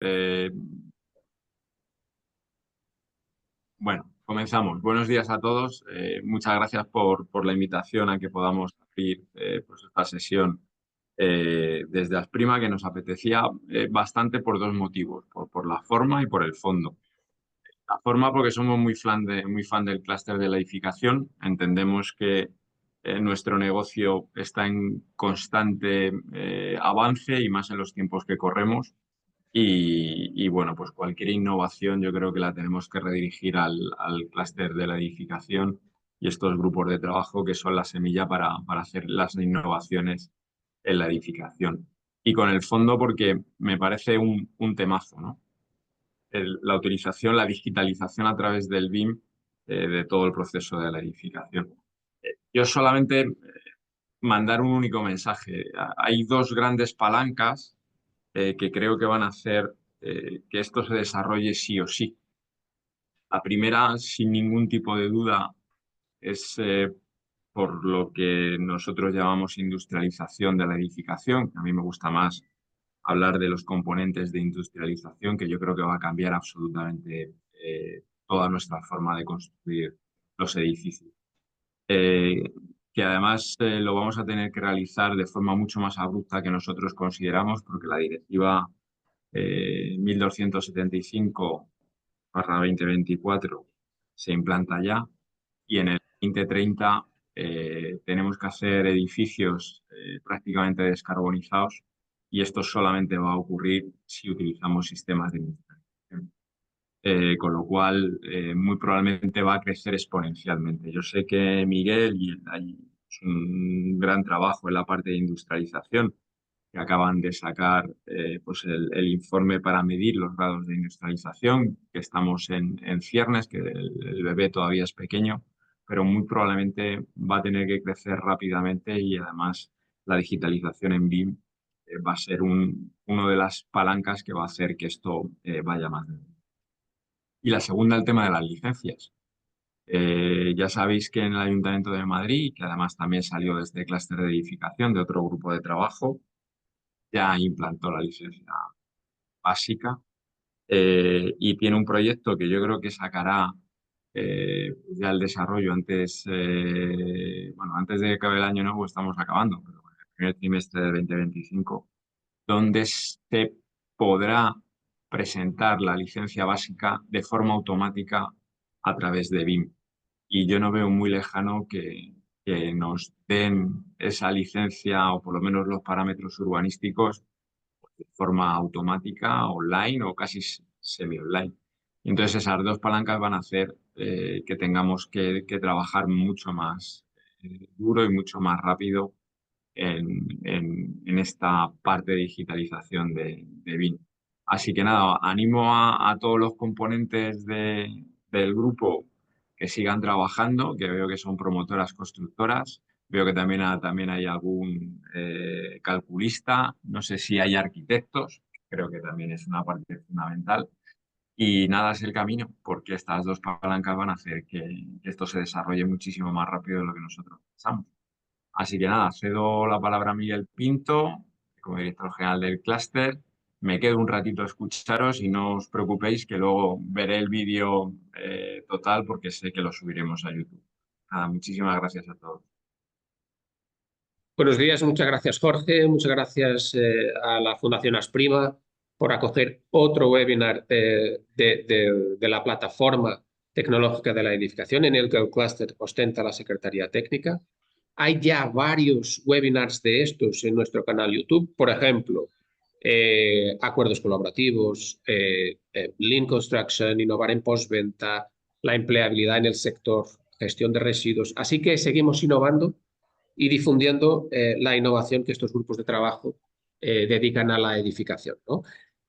Eh, bueno, comenzamos. Buenos días a todos. Muchas gracias por la invitación a que podamos abrir pues esta sesión desde Asprima, que nos apetecía bastante por dos motivos, por la forma y por el fondo. La forma porque somos muy fan del clúster de la edificación. Entendemos que nuestro negocio está en constante avance y más en los tiempos que corremos. Bueno, pues cualquier innovación yo creo que la tenemos que redirigir al clúster de la edificación y estos grupos de trabajo que son la semilla para hacer las innovaciones en la edificación. Y con el fondo porque me parece un temazo, ¿no? La utilización, la digitalización a través del BIM de todo el proceso de la edificación. Yo solamente mandar un único mensaje. Hay dos grandes palancas que creo que van a hacer que esto se desarrolle sí o sí. La primera, sin ningún tipo de duda, es por lo que nosotros llamamos industrialización de la edificación. A mí me gusta más hablar de los componentes de industrialización, que yo creo que va a cambiar absolutamente toda nuestra forma de construir los edificios. Eh, que además lo vamos a tener que realizar de forma mucho más abrupta que nosotros consideramos, porque la directiva 1275/2024 se implanta ya y en el 2030 tenemos que hacer edificios prácticamente descarbonizados y esto solamente va a ocurrir si utilizamos sistemas de industrialización. Con lo cual, muy probablemente va a crecer exponencialmente. Yo sé que Miguel y hay un gran trabajo en la parte de industrialización que acaban de sacar pues el informe para medir los grados de industrialización, que estamos en ciernes, que el bebé todavía es pequeño, pero muy probablemente va a tener que crecer rápidamente y además la digitalización en BIM va a ser uno de las palancas que va a hacer que esto vaya más. Y la segunda, el tema de las licencias. Ya sabéis que en el Ayuntamiento de Madrid, que además también salió desde clúster de edificación de otro grupo de trabajo, ya implantó la licencia básica y tiene un proyecto que yo creo que sacará ya el desarrollo antes de que acabe el año nuevo, estamos acabando, pero en el primer trimestre de 2025, donde se podrá presentar la licencia básica de forma automática a través de BIM. Y yo no veo muy lejano que nos den esa licencia o por lo menos los parámetros urbanísticos de forma automática, online o casi semi-online. Entonces esas dos palancas van a hacer que tengamos que trabajar mucho más duro y mucho más rápido en esta parte de digitalización de BIM. Así que nada, animo a todos los componentes del grupo que sigan trabajando, que veo que son promotoras constructoras, veo que también hay algún calculista, no sé si hay arquitectos, creo que también es una parte fundamental. Y nada es el camino, porque estas dos palancas van a hacer que esto se desarrolle muchísimo más rápido de lo que nosotros pensamos. Así que nada, cedo la palabra a Miguel Pinto, como director general del clúster. Me quedo un ratito a escucharos y no os preocupéis que luego veré el vídeo total porque sé que lo subiremos a YouTube. Nada, muchísimas gracias a todos. Buenos días, muchas gracias Jorge, muchas gracias a la Fundación Asprima por acoger otro webinar de la plataforma tecnológica de la edificación en el que el clúster ostenta la Secretaría Técnica. Hay ya varios webinars de estos en nuestro canal YouTube, por ejemplo, acuerdos colaborativos, Lean Construction, innovar en postventa, la empleabilidad en el sector, gestión de residuos. Así que seguimos innovando y difundiendo la innovación que estos grupos de trabajo dedican a la edificación, ¿no?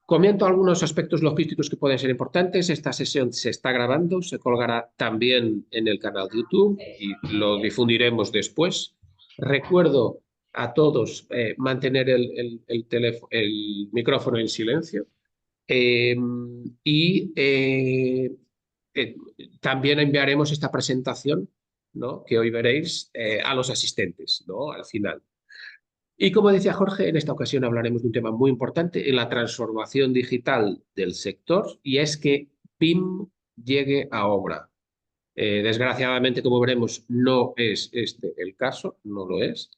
Comento algunos aspectos logísticos que pueden ser importantes. Esta sesión se está grabando, se colgará también en el canal de YouTube y lo difundiremos después. Recuerdo a todos mantener el micrófono en silencio eh, y eh, también enviaremos esta presentación, ¿no?, que hoy veréis a los asistentes, ¿no?, al final. Y como decía Jorge, en esta ocasión hablaremos de un tema muy importante en la transformación digital del sector y es que PIM llegue a obra. Desgraciadamente, como veremos, no es este el caso, no lo es.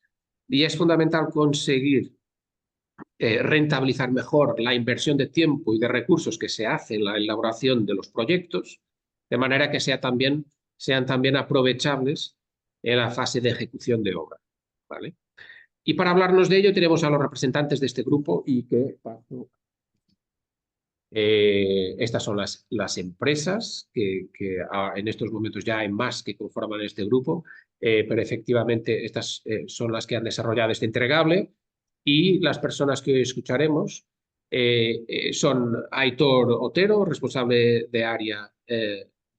Y es fundamental conseguir rentabilizar mejor la inversión de tiempo y de recursos que se hace en la elaboración de los proyectos, de manera que sean también aprovechables en la fase de ejecución de obra. ¿Vale? Y para hablarnos de ello tenemos a los representantes de este grupo y que paso. Estas son las empresas que en estos momentos ya hay más que conforman este grupo, pero efectivamente estas son las que han desarrollado este entregable y las personas que hoy escucharemos son Aitor Otero, responsable de área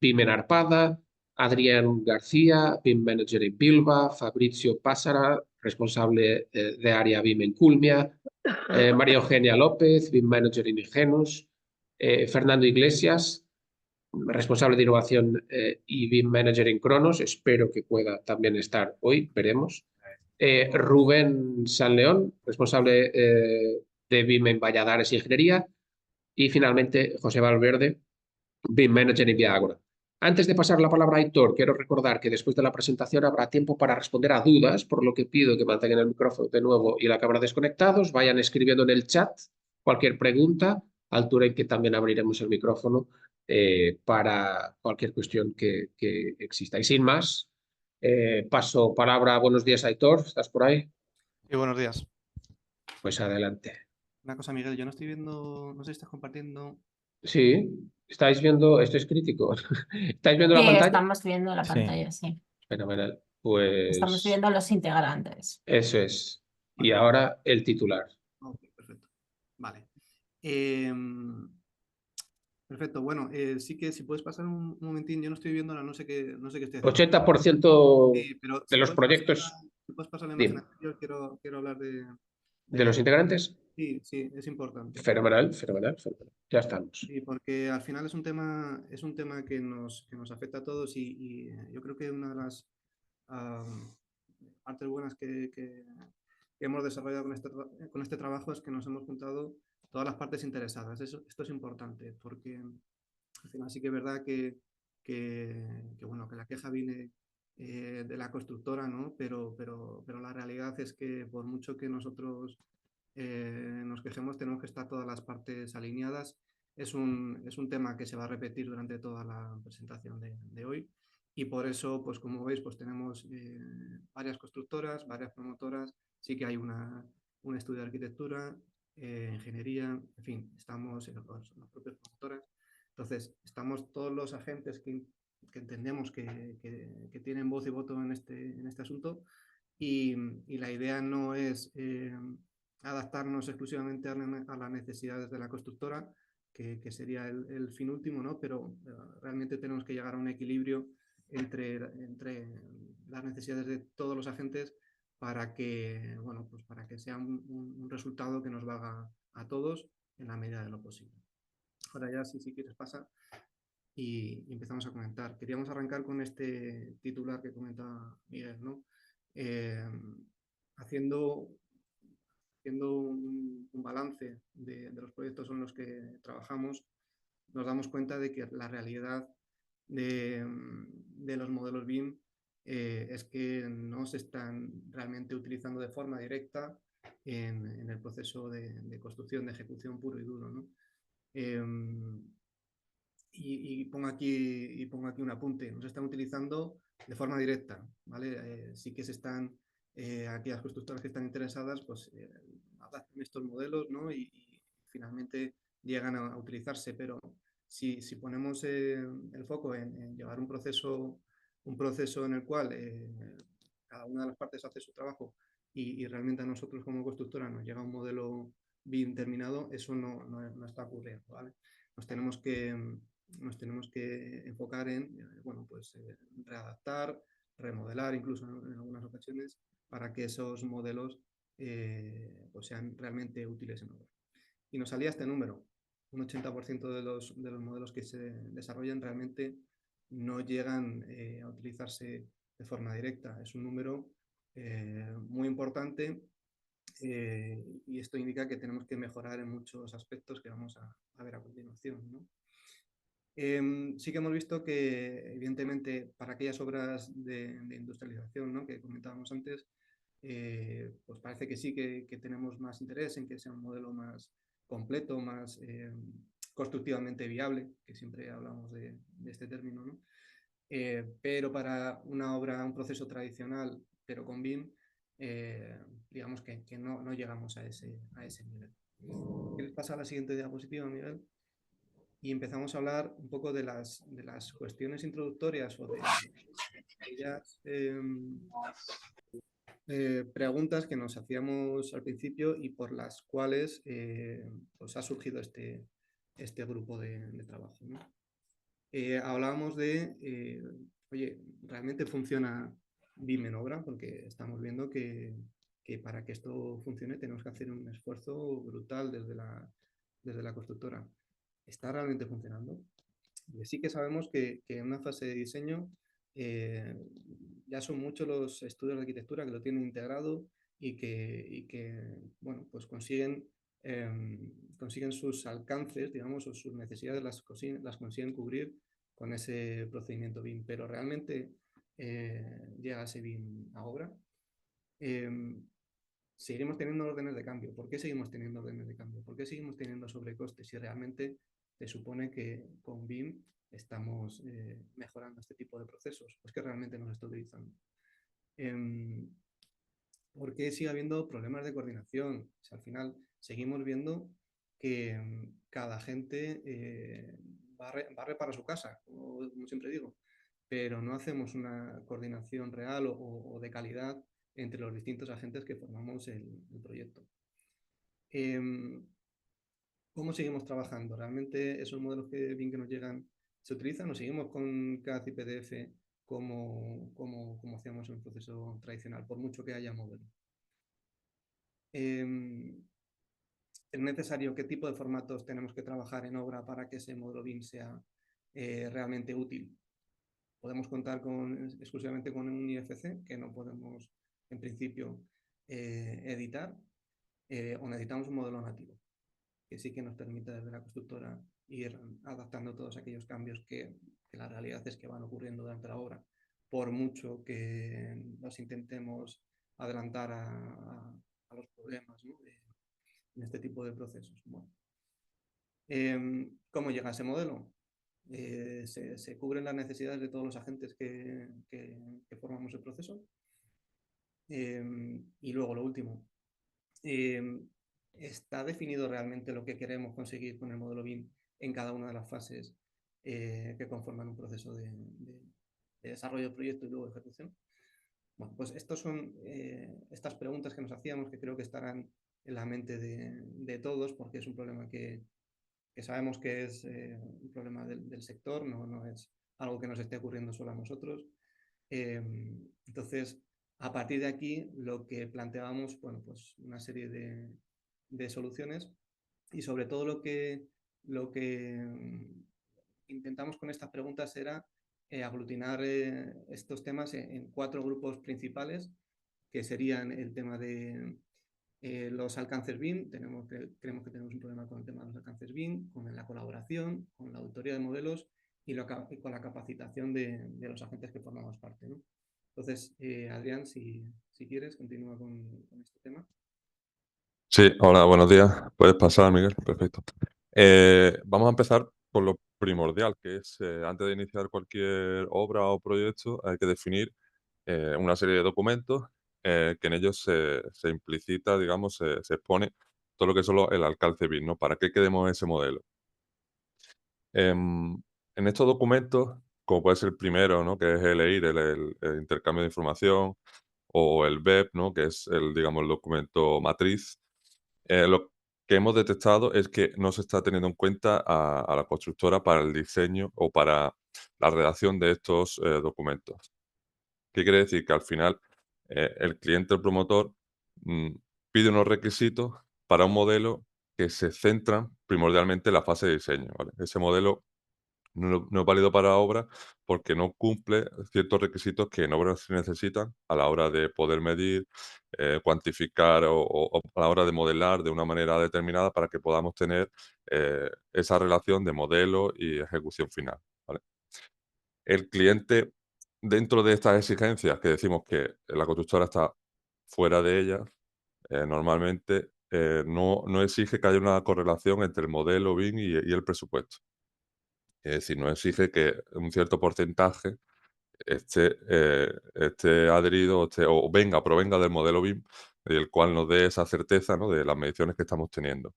PIM en Arpada, Adrián García, BIM Manager en Bilba, Fabrizio Pásara, responsable de área BIM en Culmia, María Eugenia López, BIM Manager en Ingenus, Fernando Iglesias, responsable de innovación y BIM Manager en Cronos, espero que pueda también estar hoy, veremos. Rubén Sanleón, responsable de BIM en Valladares y Ingeniería. Y finalmente José Valverde, BIM Manager en Viagora. Antes de pasar la palabra a Aitor, quiero recordar que después de la presentación habrá tiempo para responder a dudas, por lo que pido que mantengan el micrófono de nuevo y la cámara desconectados, vayan escribiendo en el chat cualquier pregunta, altura en que también abriremos el micrófono para cualquier cuestión que exista. Y sin más, paso palabra. Buenos días, Aitor, ¿estás por ahí? Sí, buenos días. Pues adelante. Una cosa, Miguel, yo no estoy viendo, no sé si estás compartiendo. Sí, estáis viendo, esto es crítico. ¿Estáis viendo Sí, la pantalla? estamos viendo la Sí. pantalla, sí. Fenomenal. Estamos Pues viendo los integrantes. eso es. Y Vale. ahora el titular. Ok, perfecto. Vale. Perfecto. Bueno, sí que si puedes pasar un momentín, yo no estoy viendo, no sé qué estoy haciendo. 80% Sí, pero de los proyectos, si puedes pasar la imagen dime, anterior, quiero hablar de los integrantes, Sí, sí, es importante. fenomenal, fenomenal, fenomenal. Ya estamos. Sí, porque al final es un tema que nos afecta a todos y yo creo que una de las partes buenas que hemos desarrollado con este trabajo es que nos hemos juntado todas las partes interesadas. Esto es importante porque al final sí que es verdad bueno, que la queja viene de la constructora, ¿no? Pero la realidad es que por mucho que nosotros nos quejemos, tenemos que estar todas las partes alineadas. Es un tema que se va a repetir durante toda la presentación de hoy y por eso, pues como veis, pues tenemos varias constructoras, varias promotoras, sí que hay un estudio de arquitectura, ingeniería, en fin, estamos en las propias promotoras. Entonces, estamos todos los agentes que entendemos que tienen voz y voto en este asunto y la idea no es adaptarnos exclusivamente a las necesidades de la constructora, que sería el fin último, ¿no? Pero realmente tenemos que llegar a un equilibrio entre las necesidades de todos los agentes para que, bueno, pues para que sea un resultado que nos valga a todos en la medida de lo posible. Ahora ya, si quieres, pasa y empezamos a comentar. Queríamos arrancar con este titular que comenta Miguel, ¿no? Eh, haciendo un balance de los proyectos en los que trabajamos, nos damos cuenta de que la realidad de los modelos BIM es que no se están realmente utilizando de forma directa en el proceso de construcción, de ejecución puro y duro, ¿no? Y pongo aquí un apunte. No se están utilizando de forma directa, ¿vale? Sí que se están, aquellas constructoras que están interesadas, pues adaptan estos modelos, ¿no? Y finalmente llegan a utilizarse, pero si ponemos el foco en llevar un proceso en el cual cada una de las partes hace su trabajo y realmente a nosotros como constructora nos llega un modelo bien terminado, eso no está ocurriendo, ¿vale? Nos tenemos que enfocar en, bueno, pues readaptar, remodelar incluso en algunas ocasiones para que esos modelos pues sean realmente útiles en obra. Y nos salía este número, un 80% de los modelos que se desarrollan realmente no llegan a utilizarse de forma directa. Es un número muy importante y esto indica que tenemos que mejorar en muchos aspectos que vamos a ver a continuación, ¿no? Sí que hemos visto que, evidentemente, para aquellas obras de industrialización, ¿no?, que comentábamos antes, pues parece que sí que tenemos más interés en que sea un modelo más completo, más constructivamente viable, que siempre hablamos de este término, ¿no? Pero para una obra, un proceso tradicional, pero con BIM, digamos que no llegamos a ese nivel. ¿Quieres pasar a la siguiente diapositiva, Miguel? Y empezamos a hablar un poco de las cuestiones introductorias o de aquellas preguntas que nos hacíamos al principio y por las cuales pues ha surgido este grupo de trabajo, ¿no? Hablábamos de, oye, ¿realmente funciona BIM en obra? Porque estamos viendo que para que esto funcione tenemos que hacer un esfuerzo brutal desde la constructora. ¿Está realmente funcionando? Y sí que sabemos que en una fase de diseño ya son muchos los estudios de arquitectura que lo tienen integrado y que bueno, pues consiguen sus alcances, digamos, o sus necesidades las consiguen cubrir con ese procedimiento BIM, pero realmente llega ese BIM a obra. Seguiremos teniendo órdenes de cambio. ¿Por qué seguimos teniendo órdenes de cambio? ¿Por qué seguimos teniendo sobrecostes si realmente se supone que con BIM estamos mejorando este tipo de procesos? Pues que realmente no se está utilizando. ¿Por qué sigue habiendo problemas de coordinación? O sea, al final seguimos viendo que cada gente barre para su casa, como siempre digo, pero no hacemos una coordinación real o de calidad entre los distintos agentes que formamos el proyecto. ¿Cómo seguimos trabajando? ¿Realmente esos modelos que nos llegan se utilizan o seguimos con CAD y PDF como hacíamos en un proceso tradicional, por mucho que haya modelo? ¿Es necesario qué tipo de formatos tenemos que trabajar en obra para que ese modelo BIM sea realmente útil? Podemos contar exclusivamente con un IFC, que no podemos, en principio, editar, o necesitamos un modelo nativo, que sí que nos permite desde la constructora ir adaptando todos aquellos cambios que la realidad es que van ocurriendo durante la obra, por mucho que nos intentemos adelantar a los problemas, ¿no?, en este tipo de procesos. Bueno. ¿Cómo llega ese modelo? Se cubren las necesidades de todos los agentes que formamos el proceso. Y luego lo último, ¿está definido realmente lo que queremos conseguir con el modelo BIM en cada una de las fases que conforman un proceso de desarrollo del proyecto y luego de ejecución? Bueno, pues estas son estas preguntas que nos hacíamos, que creo que estarán en la mente de todos, porque es un problema que sabemos que es un problema del sector, no es algo que nos esté ocurriendo solo a nosotros. Entonces, a partir de aquí, lo que planteábamos, bueno, pues una serie de soluciones y sobre todo lo que intentamos con estas preguntas era aglutinar estos temas en 4 grupos principales, que serían el tema de los alcances BIM. Creemos que tenemos un problema con el tema de los alcances BIM, con la colaboración, con la auditoría de modelos y con la capacitación de los agentes que formamos parte, ¿no? Entonces, Adrián, si quieres, continúa con este tema. Sí, hola, buenos días. Puedes pasar, Miguel. Perfecto. Vamos a empezar por lo primordial, que es antes de iniciar cualquier obra o proyecto, hay que definir una serie de documentos que en ellos se implicita, digamos, se expone todo lo que es el alcance BIM, ¿no? Para qué queremos ese modelo. En estos documentos, como puede ser el primero, ¿no?, que es el EIR, el intercambio de información, o el BEP, ¿no?, que es digamos, el documento matriz, lo que hemos detectado es que no se está teniendo en cuenta a la constructora para el diseño o para la redacción de estos documentos. ¿Qué quiere decir? Que al final el cliente, el promotor, pide unos requisitos para un modelo que se centran primordialmente en la fase de diseño, ¿vale? Ese modelo No es válido para obras porque no cumple ciertos requisitos que en obras se necesitan a la hora de poder medir, cuantificar o a la hora de modelar de una manera determinada para que podamos tener esa relación de modelo y ejecución final, ¿vale? El cliente, dentro de estas exigencias que decimos que la constructora está fuera de ellas, normalmente no exige que haya una correlación entre el modelo BIM y el presupuesto. Es decir, no exige que un cierto porcentaje esté adherido o provenga del modelo BIM, y el cual nos dé esa certeza, ¿no?, de las mediciones que estamos teniendo.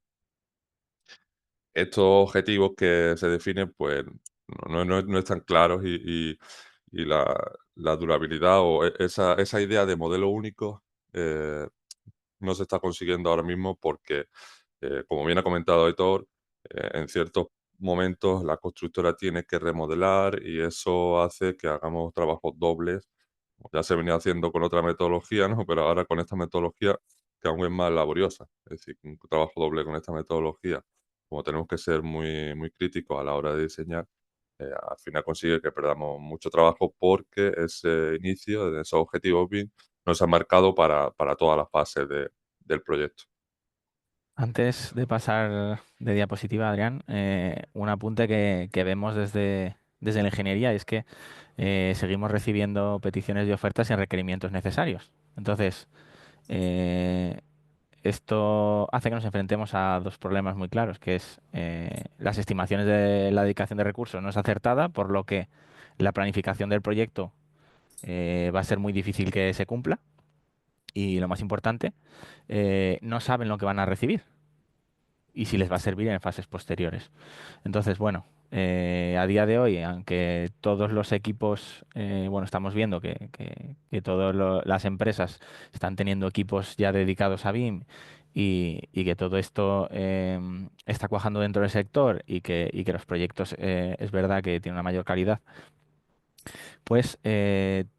Estos objetivos que se definen, pues, no están claros y la durabilidad o esa idea de modelo único eh, no se está consiguiendo ahora mismo porque, como bien ha comentado Aitor, en ciertos momentos la constructora tiene que remodelar y eso hace que hagamos trabajos dobles. Ya se venía haciendo con otra metodología, ¿no? Pero ahora con esta metodología que aún es más laboriosa. Es decir, un trabajo doble con esta metodología, como tenemos que ser muy, muy críticos a la hora de diseñar, al final consigue que perdamos mucho trabajo porque ese inicio de esos objetivos BIM nos ha marcado para todas las fases del proyecto. Antes de pasar de diapositiva, Adrián, un apunte que vemos desde la ingeniería es que seguimos recibiendo peticiones de ofertas sin requerimientos necesarios. Entonces, esto hace que nos enfrentemos a dos problemas muy claros, que es las estimaciones de la dedicación de recursos no es acertada, por lo que la planificación del proyecto va a ser muy difícil que se cumpla. Y lo más importante, no saben lo que van a recibir y si les va a servir en fases posteriores. Entonces, bueno, a día de hoy, aunque todos los equipos, bueno, estamos viendo que todas las empresas están teniendo equipos ya dedicados a BIM y que todo esto está cuajando dentro del sector y que los proyectos es verdad que tienen una mayor calidad, pues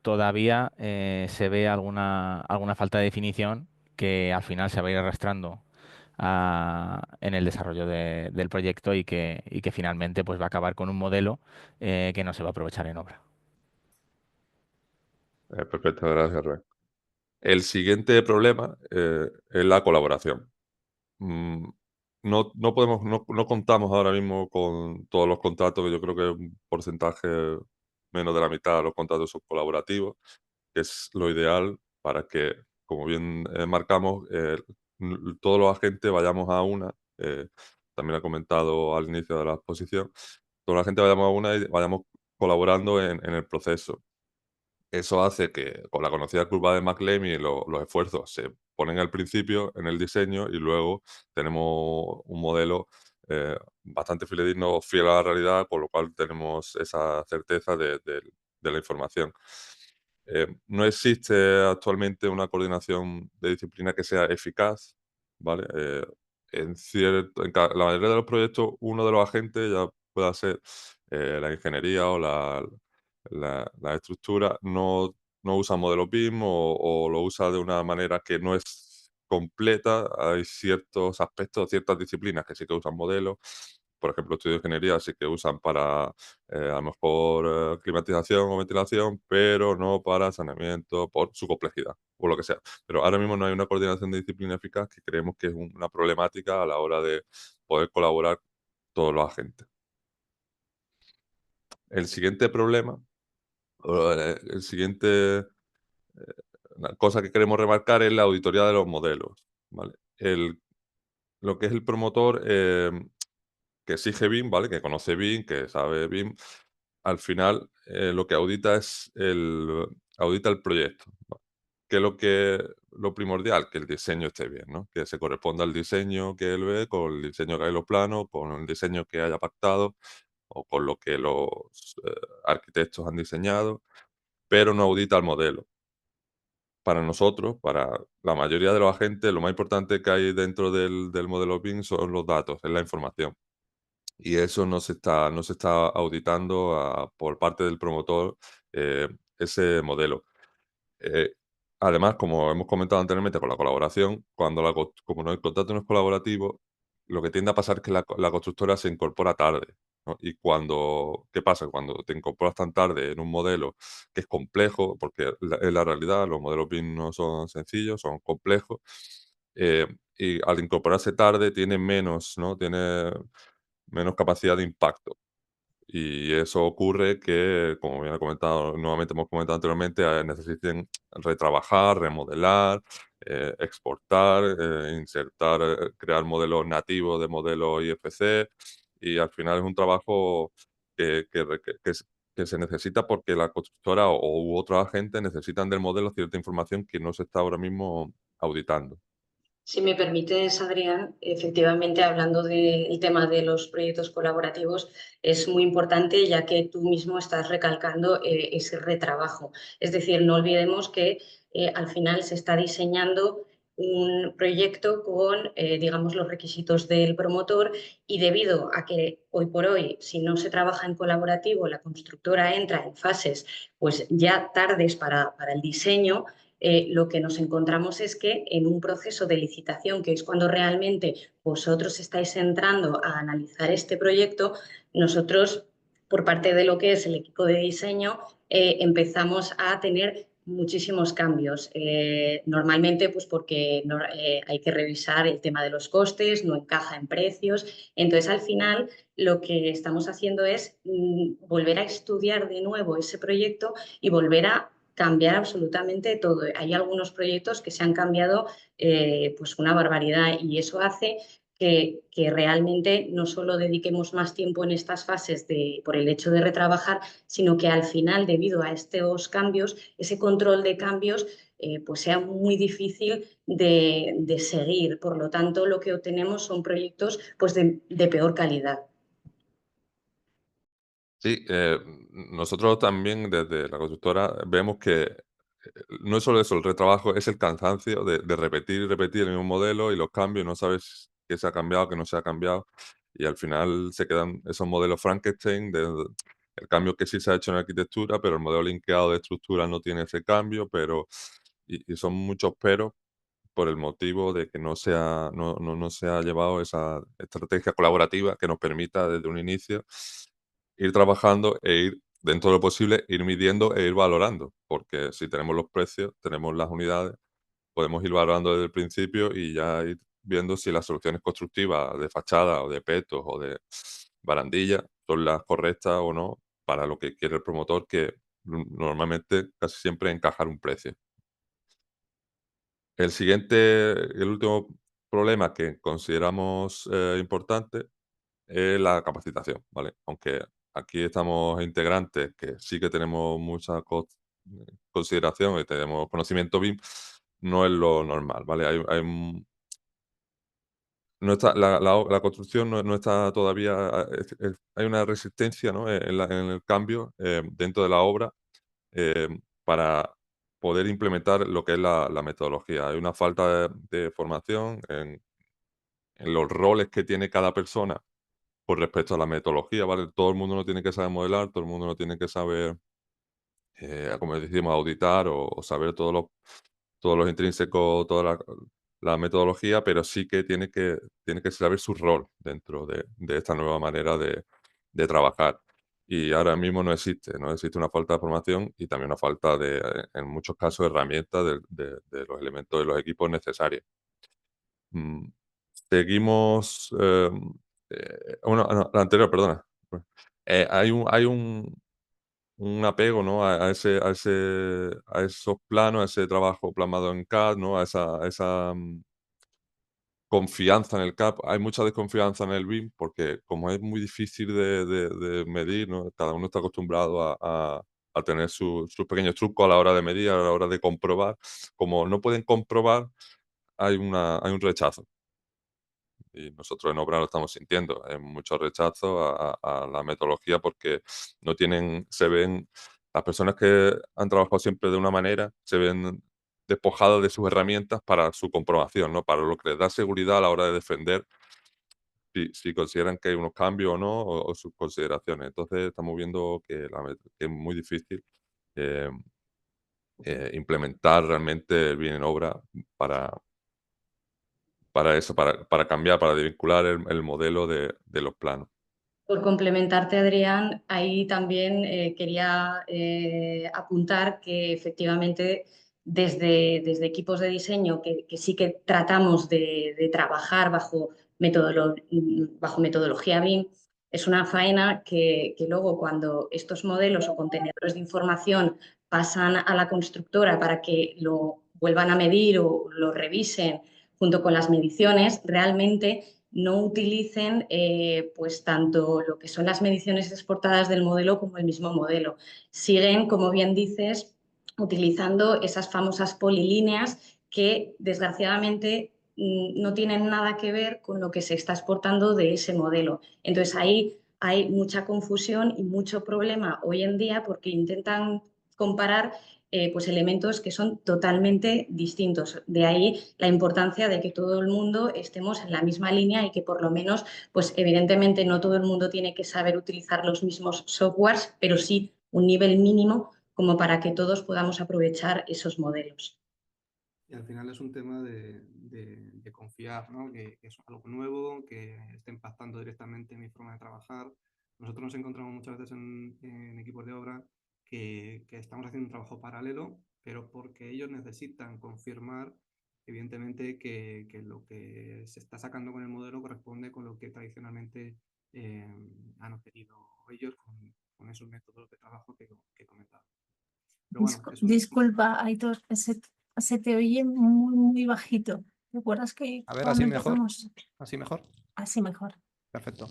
todavía se ve alguna falta de definición que al final se va a ir arrastrando en el desarrollo del proyecto y que finalmente pues va a acabar con un modelo que no se va a aprovechar en obra. Perfecto, gracias, Rubén. El siguiente problema es la colaboración. Mm, no contamos ahora mismo con todos los contratos, que yo creo que un porcentaje menos de la mitad de los contratos son colaborativos, que es lo ideal para que, como bien marcamos, todos los agentes vayamos a una. También ha comentado al inicio de la exposición, toda la gente vayamos a una y vayamos colaborando en el proceso. Eso hace que, con la conocida curva de McLeamy, los esfuerzos se ponen al principio en el diseño y luego tenemos un modelo bastante fidedigno, fiel a la realidad, con lo cual tenemos esa certeza de la información. No existe actualmente una coordinación de disciplina que sea eficaz, ¿vale? La mayoría de los proyectos, uno de los agentes ya pueda ser la ingeniería o la estructura, no usa modelos BIM o lo usa de una manera que no es completa. Hay ciertos aspectos, ciertas disciplinas que sí que usan modelos. Por ejemplo, estudios de ingeniería sí que usan para a lo mejor climatización o ventilación, pero no para saneamiento por su complejidad o lo que sea. Pero ahora mismo no hay una coordinación de disciplina eficaz, que creemos que es una problemática a la hora de poder colaborar todos los agentes. El siguiente problema, el siguiente la cosa que queremos remarcar es la auditoría de los modelos, ¿vale? Lo que es el promotor que exige BIM, ¿vale? Que conoce BIM, que sabe BIM, al final lo que audita audita el proyecto, ¿vale? Que es lo primordial, que el diseño esté bien, ¿no? Que se corresponda al diseño que él ve, con el diseño que hay en los planos, con el diseño que haya pactado o con lo que los arquitectos han diseñado, pero no audita el modelo. Para nosotros, para la mayoría de los agentes, lo más importante que hay dentro del modelo BIM son los datos, es la información. Y eso no se está auditando por parte del promotor, ese modelo. Eh, Además, como hemos comentado anteriormente con la colaboración, como el contrato no es colaborativo, lo que tiende a pasar es que la constructora se incorpora tarde. ¿no? Y ¿qué pasa? Cuando te incorporas tan tarde en un modelo que es complejo, porque en la realidad los modelos BIM no son sencillos, son complejos, eh, y al incorporarse tarde tiene menos, ¿no? Tiene menos capacidad de impacto. Y eso ocurre que, como bien ha comentado, nuevamente hemos comentado anteriormente, necesiten retrabajar, remodelar, exportar, insertar, crear modelos nativos de modelos IFC, y al final es un trabajo que se necesita porque la constructora u otros agentes necesitan del modelo cierta información que no se está ahora mismo auditando. Si me permites, Adrián, efectivamente, hablando del tema de los proyectos colaborativos, es muy importante ya que tú mismo estás recalcando ese retrabajo. Es decir, no olvidemos que al final se está diseñando un proyecto con, digamos, los requisitos del promotor, y debido a que hoy por hoy, si no se trabaja en colaborativo, la constructora entra en fases pues ya tardes para el diseño. Lo que nos encontramos es que en un proceso de licitación, que es cuando realmente vosotros estáis entrando a analizar este proyecto, nosotros, por parte de lo que es el equipo de diseño, empezamos a tener muchísimos cambios. Normalmente, pues porque hay que revisar el tema de los costes, no encaja en precios. Entonces, al final, lo que estamos haciendo es volver a estudiar de nuevo ese proyecto y volver a cambiar absolutamente todo. Hay algunos proyectos que se han cambiado pues una barbaridad, y eso hace que realmente no solo dediquemos más tiempo en estas fases por el hecho de retrabajar, sino que al final, debido a estos cambios, ese control de cambios pues sea muy difícil de seguir. Por lo tanto, lo que obtenemos son proyectos pues de peor calidad. Sí, nosotros también desde la constructora vemos que no es solo eso, el retrabajo, es el cansancio de repetir y repetir el mismo modelo y los cambios, no sabes qué se ha cambiado, qué no se ha cambiado, y al final se quedan esos modelos Frankenstein, el cambio que sí se ha hecho en arquitectura, pero el modelo linkeado de estructura no tiene ese cambio, y son muchos peros por el motivo de que no se ha llevado esa estrategia colaborativa que nos permita desde un inicio ir trabajando e ir, dentro de lo posible, ir midiendo e ir valorando, porque si tenemos los precios, tenemos las unidades, podemos ir valorando desde el principio y ya ir viendo si las soluciones constructivas de fachada o de petos o de barandilla son las correctas o no para lo que quiere el promotor, que normalmente casi siempre encajar un precio. El último problema que consideramos importante es la capacitación, ¿vale? Aunque aquí estamos integrantes que sí que tenemos mucha consideración y tenemos conocimiento BIM, no es lo normal, ¿vale? No está, la construcción no está todavía, hay una resistencia, ¿no? En el cambio dentro de la obra, eh, para poder implementar lo que es la metodología. Hay una falta de formación en los roles que tiene cada persona con respecto a la metodología, ¿vale? Todo el mundo no tiene que saber modelar, todo el mundo no tiene que saber, como decimos, auditar o saber todos los intrínsecos, toda la metodología, pero sí que tiene que saber su rol dentro de esta nueva manera de trabajar. Y ahora mismo no existe una falta de formación y también una falta en muchos casos, herramientas de los elementos de los equipos necesarios. Mm, Seguimos, no, la anterior, perdona. Hay un apego, ¿no? A esos planos, a ese trabajo plasmado en CAD, ¿no? A esa confianza en el CAD. Hay mucha desconfianza en el BIM porque como es muy difícil de medir, ¿no? Cada uno está acostumbrado a tener sus pequeños trucos a la hora de medir, a la hora de comprobar. Como no pueden comprobar, hay un rechazo. Y nosotros en obra lo estamos sintiendo. Hay mucho rechazo a la metodología porque se ven, las personas que han trabajado siempre de una manera, se ven despojadas de sus herramientas para su comprobación, ¿no? Para lo que les da seguridad a la hora de defender si consideran que hay unos cambios o no, o sus consideraciones. Entonces estamos viendo que es muy difícil eh, implementar realmente el bien en obra para, para eso, para cambiar, para desvincular el modelo de los planos. Por complementarte, Adrián, ahí también quería apuntar que efectivamente desde equipos de diseño que sí que tratamos de trabajar bajo metodología BIM, es una faena que luego cuando estos modelos o contenedores de información pasan a la constructora para que lo vuelvan a medir o lo revisen junto con las mediciones, realmente no utilicen pues tanto lo que son las mediciones exportadas del modelo como el mismo modelo. Siguen, como bien dices, utilizando esas famosas polilíneas que desgraciadamente no tienen nada que ver con lo que se está exportando de ese modelo. Entonces ahí hay mucha confusión y mucho problema hoy en día porque intentan comparar pues elementos que son totalmente distintos. De ahí la importancia de que todo el mundo estemos en la misma línea y que por lo menos, pues evidentemente no todo el mundo tiene que saber utilizar los mismos softwares, pero sí un nivel mínimo como para que todos podamos aprovechar esos modelos. Y al final es un tema de confiar, ¿no? Que es algo nuevo, que está impactando directamente en mi forma de trabajar. Nosotros nos encontramos muchas veces en equipos de obra que estamos haciendo un trabajo paralelo, pero porque ellos necesitan confirmar, evidentemente, que lo que se está sacando con el modelo corresponde con lo que tradicionalmente han obtenido ellos con esos métodos de trabajo que he comentado. Pero bueno, Disculpa, Aitor, se te oye muy, muy bajito. ¿Recuerdas que a ver, cuando así mejor. empezamos? ¿Así mejor? Así mejor. Perfecto.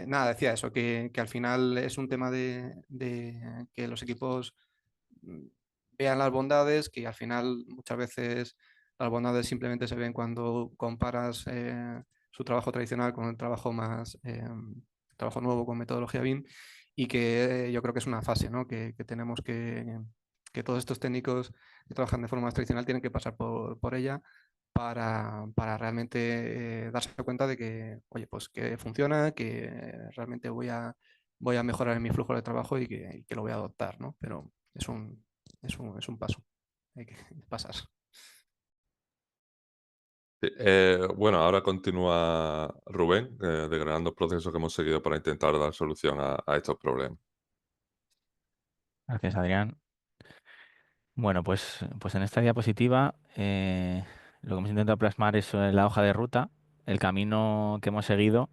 Nada, decía eso, que al final es un tema de que los equipos vean las bondades, que al final muchas veces las bondades simplemente se ven cuando comparas su trabajo tradicional con el trabajo trabajo nuevo con metodología BIM, y que yo creo que es una fase, ¿no? que tenemos que todos estos técnicos que trabajan de forma más tradicional tienen que pasar por ella para realmente darse cuenta de que, oye, pues que funciona, que realmente voy a mejorar en mi flujo de trabajo y que lo voy a adoptar, ¿no? Pero es un paso, hay que pasar. Sí, bueno, ahora continúa Rubén, desgranando el proceso que hemos seguido para intentar dar solución a estos problemas. Gracias, Adrián. Bueno, pues en esta diapositiva lo que hemos intentado plasmar es la hoja de ruta, el camino que hemos seguido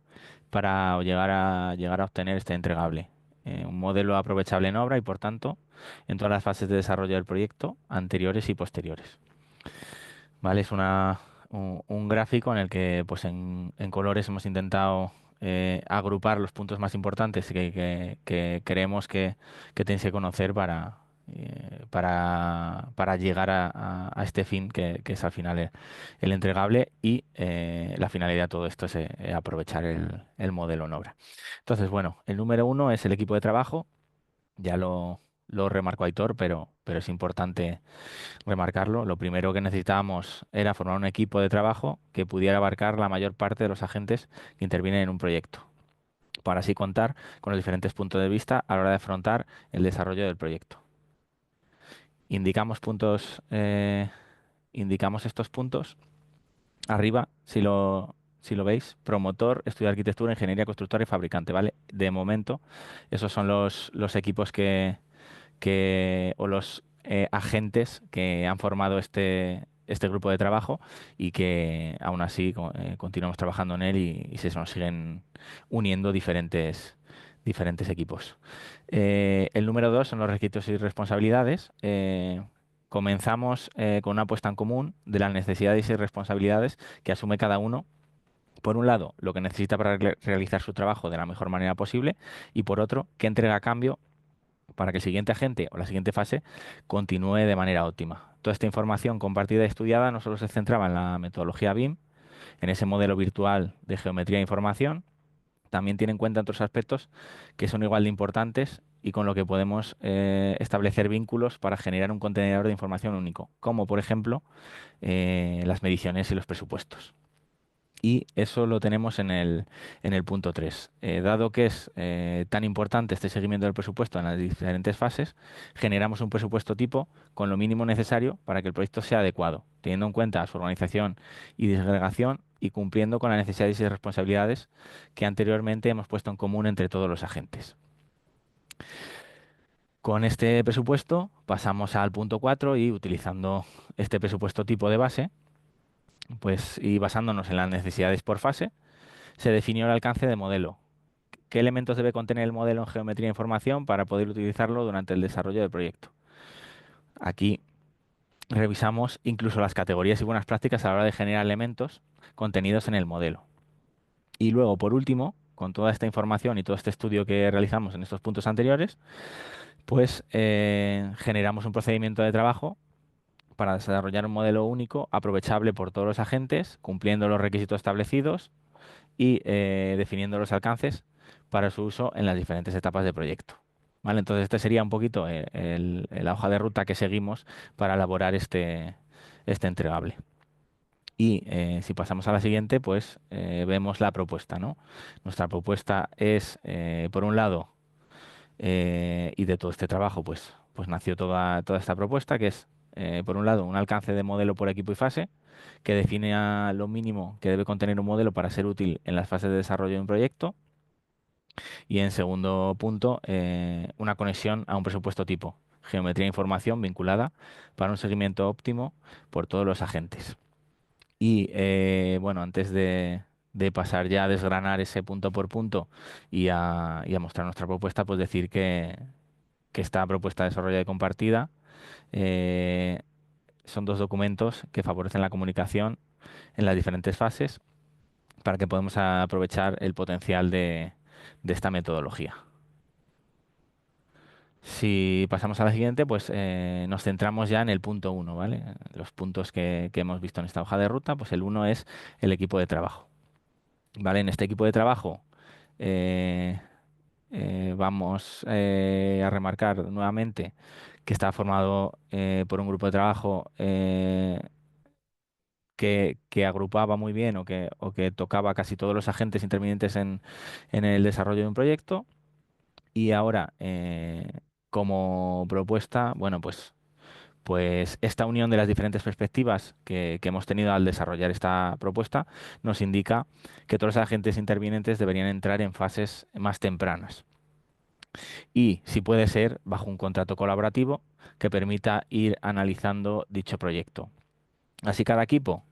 para llegar a obtener este entregable. Un modelo aprovechable en obra y, por tanto, en todas las fases de desarrollo del proyecto, anteriores y posteriores. ¿Vale? Es un gráfico en el que pues en colores hemos intentado agrupar los puntos más importantes que creemos que tenéis que conocer para llegar a este fin que es al final el entregable y la finalidad de todo esto es aprovechar el modelo en obra. Entonces, bueno, el número 1 es el equipo de trabajo, ya lo remarcó Aitor, pero es importante remarcarlo. Lo primero que necesitábamos era formar un equipo de trabajo que pudiera abarcar la mayor parte de los agentes que intervienen en un proyecto, para así contar con los diferentes puntos de vista a la hora de afrontar el desarrollo del proyecto. Indicamos estos puntos arriba, si lo veis: promotor, estudio de arquitectura, ingeniería constructora y fabricante, ¿vale? De momento, esos son los equipos o los agentes que han formado este grupo de trabajo y que aún así continuamos trabajando en él y se nos siguen uniendo diferentes equipos. El número 2 son los requisitos y responsabilidades. Comenzamos con una puesta en común de las necesidades y responsabilidades que asume cada uno. Por un lado, lo que necesita para realizar su trabajo de la mejor manera posible, y por otro, qué entrega a cambio para que el siguiente agente o la siguiente fase continúe de manera óptima. Toda esta información compartida y estudiada no solo se centraba en la metodología BIM, en ese modelo virtual de geometría de información, también tiene en cuenta otros aspectos que son igual de importantes y con lo que podemos establecer vínculos para generar un contenedor de información único, como por ejemplo las mediciones y los presupuestos. Y eso lo tenemos en el punto 3. Dado que es tan importante este seguimiento del presupuesto en las diferentes fases, generamos un presupuesto tipo con lo mínimo necesario para que el proyecto sea adecuado, teniendo en cuenta su organización y disgregación y cumpliendo con las necesidades y responsabilidades que anteriormente hemos puesto en común entre todos los agentes. Con este presupuesto pasamos al punto 4 y utilizando este presupuesto tipo de base, pues y basándonos en las necesidades por fase, se definió el alcance de modelo. ¿Qué elementos debe contener el modelo en geometría e información para poder utilizarlo durante el desarrollo del proyecto? Aquí revisamos incluso las categorías y buenas prácticas a la hora de generar elementos contenidos en el modelo. Y luego, por último, con toda esta información y todo este estudio que realizamos en estos puntos anteriores, pues generamos un procedimiento de trabajo para desarrollar un modelo único, aprovechable por todos los agentes, cumpliendo los requisitos establecidos y definiendo los alcances para su uso en las diferentes etapas de proyecto. ¿Vale? Entonces, este sería un poquito la hoja de ruta que seguimos para elaborar este entregable. Y si pasamos a la siguiente, pues vemos la propuesta, ¿no? Nuestra propuesta es, por un lado, y de todo este trabajo, pues nació toda esta propuesta, que es, por un lado, un alcance de modelo por equipo y fase, que define a lo mínimo que debe contener un modelo para ser útil en las fases de desarrollo de un proyecto. Y en segundo punto, una conexión a un presupuesto tipo, geometría e información vinculada para un seguimiento óptimo por todos los agentes. Y bueno, antes de pasar ya a desgranar ese punto por punto y a mostrar nuestra propuesta, pues decir que esta propuesta desarrollada y compartida eh, son dos documentos que favorecen la comunicación en las diferentes fases para que podamos aprovechar el potencial de esta metodología. Si pasamos a la siguiente, pues nos centramos ya en el punto 1, ¿vale? Los puntos que hemos visto en esta hoja de ruta, pues el 1 es el equipo de trabajo. ¿Vale? En este equipo de trabajo vamos a remarcar nuevamente que está formado por un grupo de trabajo que agrupaba muy bien o que tocaba casi todos los agentes intervinientes en el desarrollo de un proyecto. Y ahora, como propuesta, bueno, pues esta unión de las diferentes perspectivas que hemos tenido al desarrollar esta propuesta nos indica que todos los agentes intervinientes deberían entrar en fases más tempranas. Y, si puede ser, bajo un contrato colaborativo que permita ir analizando dicho proyecto. Así, cada equipo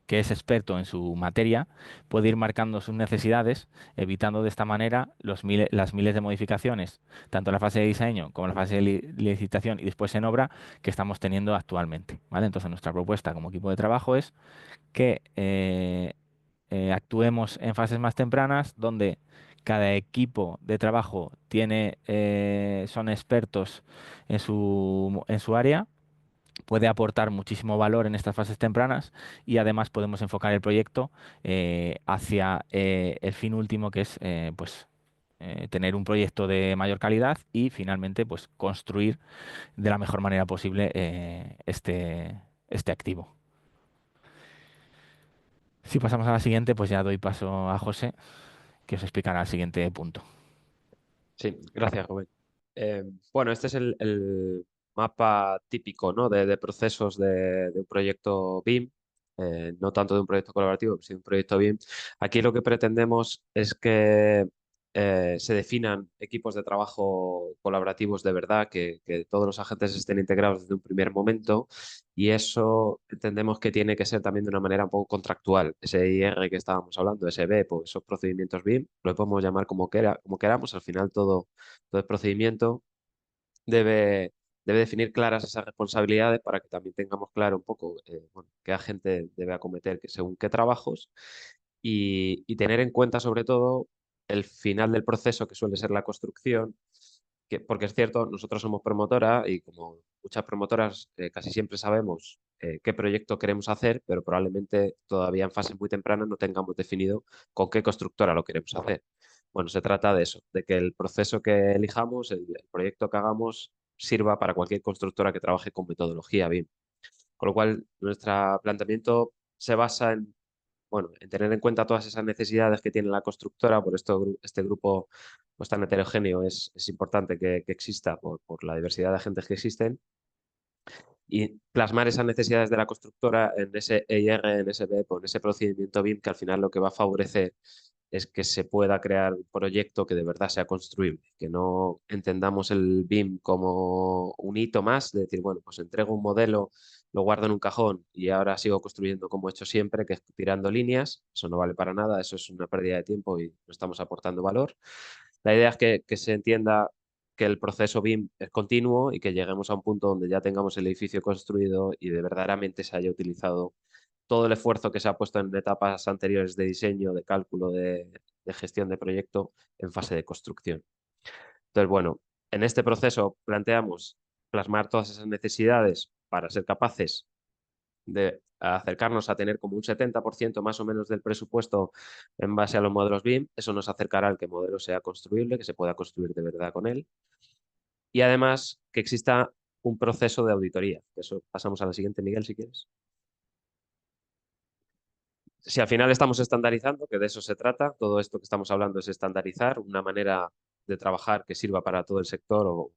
que es experto en su materia puede ir marcando sus necesidades, evitando de esta manera las miles de modificaciones, tanto en la fase de diseño como en la fase de licitación y después en obra, que estamos teniendo actualmente. ¿Vale? Entonces, nuestra propuesta como equipo de trabajo es que actuemos en fases más tempranas, donde cada equipo de trabajo son expertos en su área, puede aportar muchísimo valor en estas fases tempranas y además podemos enfocar el proyecto hacia el fin último, que es tener un proyecto de mayor calidad y finalmente pues construir de la mejor manera posible este activo. Si pasamos a la siguiente, pues ya doy paso a José, que os explicará el siguiente punto. Sí, gracias, Rubén. Bueno, este es el mapa típico, ¿no? de procesos de un proyecto BIM, no tanto de un proyecto colaborativo, sino de un proyecto BIM. Aquí lo que pretendemos es que se definan equipos de trabajo colaborativos de verdad, que todos los agentes estén integrados desde un primer momento, y eso entendemos que tiene que ser también de una manera un poco contractual. Ese IR que estábamos hablando, ese BEP o esos procedimientos BIM, lo podemos llamar como queramos. Al final todo el procedimiento debe definir claras esas responsabilidades para que también tengamos claro un poco bueno, qué agente debe acometer según qué trabajos, y tener en cuenta sobre todo el final del proceso, que suele ser la construcción, porque es cierto, nosotros somos promotora y como muchas promotoras casi siempre sabemos qué proyecto queremos hacer, pero probablemente todavía en fases muy tempranas no tengamos definido con qué constructora lo queremos hacer. Bueno, se trata de eso, de que el proceso que elijamos, el proyecto que hagamos, sirva para cualquier constructora que trabaje con metodología BIM. Con lo cual, nuestro planteamiento se basa en bueno, en tener en cuenta todas esas necesidades que tiene la constructora, por esto este grupo pues, tan heterogéneo es importante que exista por la diversidad de agentes que existen, y plasmar esas necesidades de la constructora en ese EIR, en ese BEP o en ese procedimiento BIM, que al final lo que va a favorecer es que se pueda crear un proyecto que de verdad sea construible, que no entendamos el BIM como un hito más, de decir, bueno, pues entrego un modelo, lo guardo en un cajón y ahora sigo construyendo como he hecho siempre, que es tirando líneas. Eso no vale para nada, eso es una pérdida de tiempo y no estamos aportando valor. La idea es que se entienda que el proceso BIM es continuo y que lleguemos a un punto donde ya tengamos el edificio construido y de verdaderamente se haya utilizado todo el esfuerzo que se ha puesto en etapas anteriores de diseño, de cálculo, de gestión de proyecto en fase de construcción. Entonces, bueno, en este proceso planteamos plasmar todas esas necesidades para ser capaces de acercarnos a tener como un 70% más o menos del presupuesto en base a los modelos BIM. Eso nos acercará al que el modelo sea construible, que se pueda construir de verdad con él. Y además que exista un proceso de auditoría. Eso pasamos a la siguiente, Miguel, si quieres. Si al final estamos estandarizando, que de eso se trata, todo esto que estamos hablando es estandarizar una manera de trabajar que sirva para todo el sector o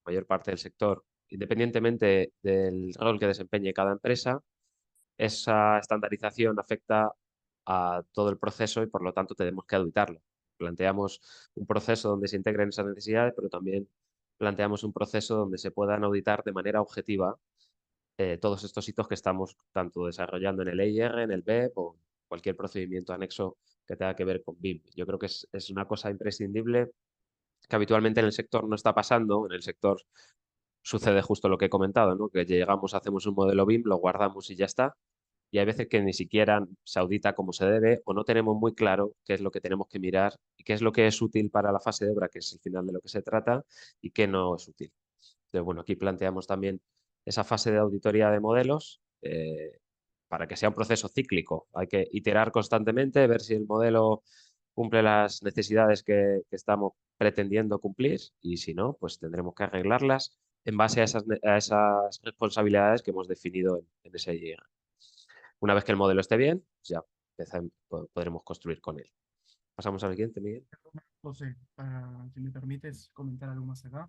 mayor parte del sector, independientemente del rol que desempeñe cada empresa. Esa estandarización afecta a todo el proceso y por lo tanto tenemos que auditarlo. Planteamos un proceso donde se integren esas necesidades, pero también planteamos un proceso donde se puedan auditar de manera objetiva todos estos hitos que estamos tanto desarrollando en el EIR, en el BEP o cualquier procedimiento anexo que tenga que ver con BIM. Yo creo que es una cosa imprescindible que habitualmente en el sector no está pasando. En el sector sucede justo lo que he comentado, ¿no? Que llegamos, hacemos un modelo BIM, lo guardamos y ya está. Y hay veces que ni siquiera se audita como se debe o no tenemos muy claro qué es lo que tenemos que mirar y qué es lo que es útil para la fase de obra, que es el final de lo que se trata, y qué no es útil. Entonces, bueno, aquí planteamos también esa fase de auditoría de modelos para que sea un proceso cíclico. Hay que iterar constantemente, ver si el modelo cumple las necesidades que estamos pretendiendo cumplir y si no, pues tendremos que arreglarlas en base a esas responsabilidades que hemos definido en ese IR. Una vez que el modelo esté bien, pues ya podremos construir con él. Pasamos al siguiente, Miguel. José, si me permites comentar algo más acá.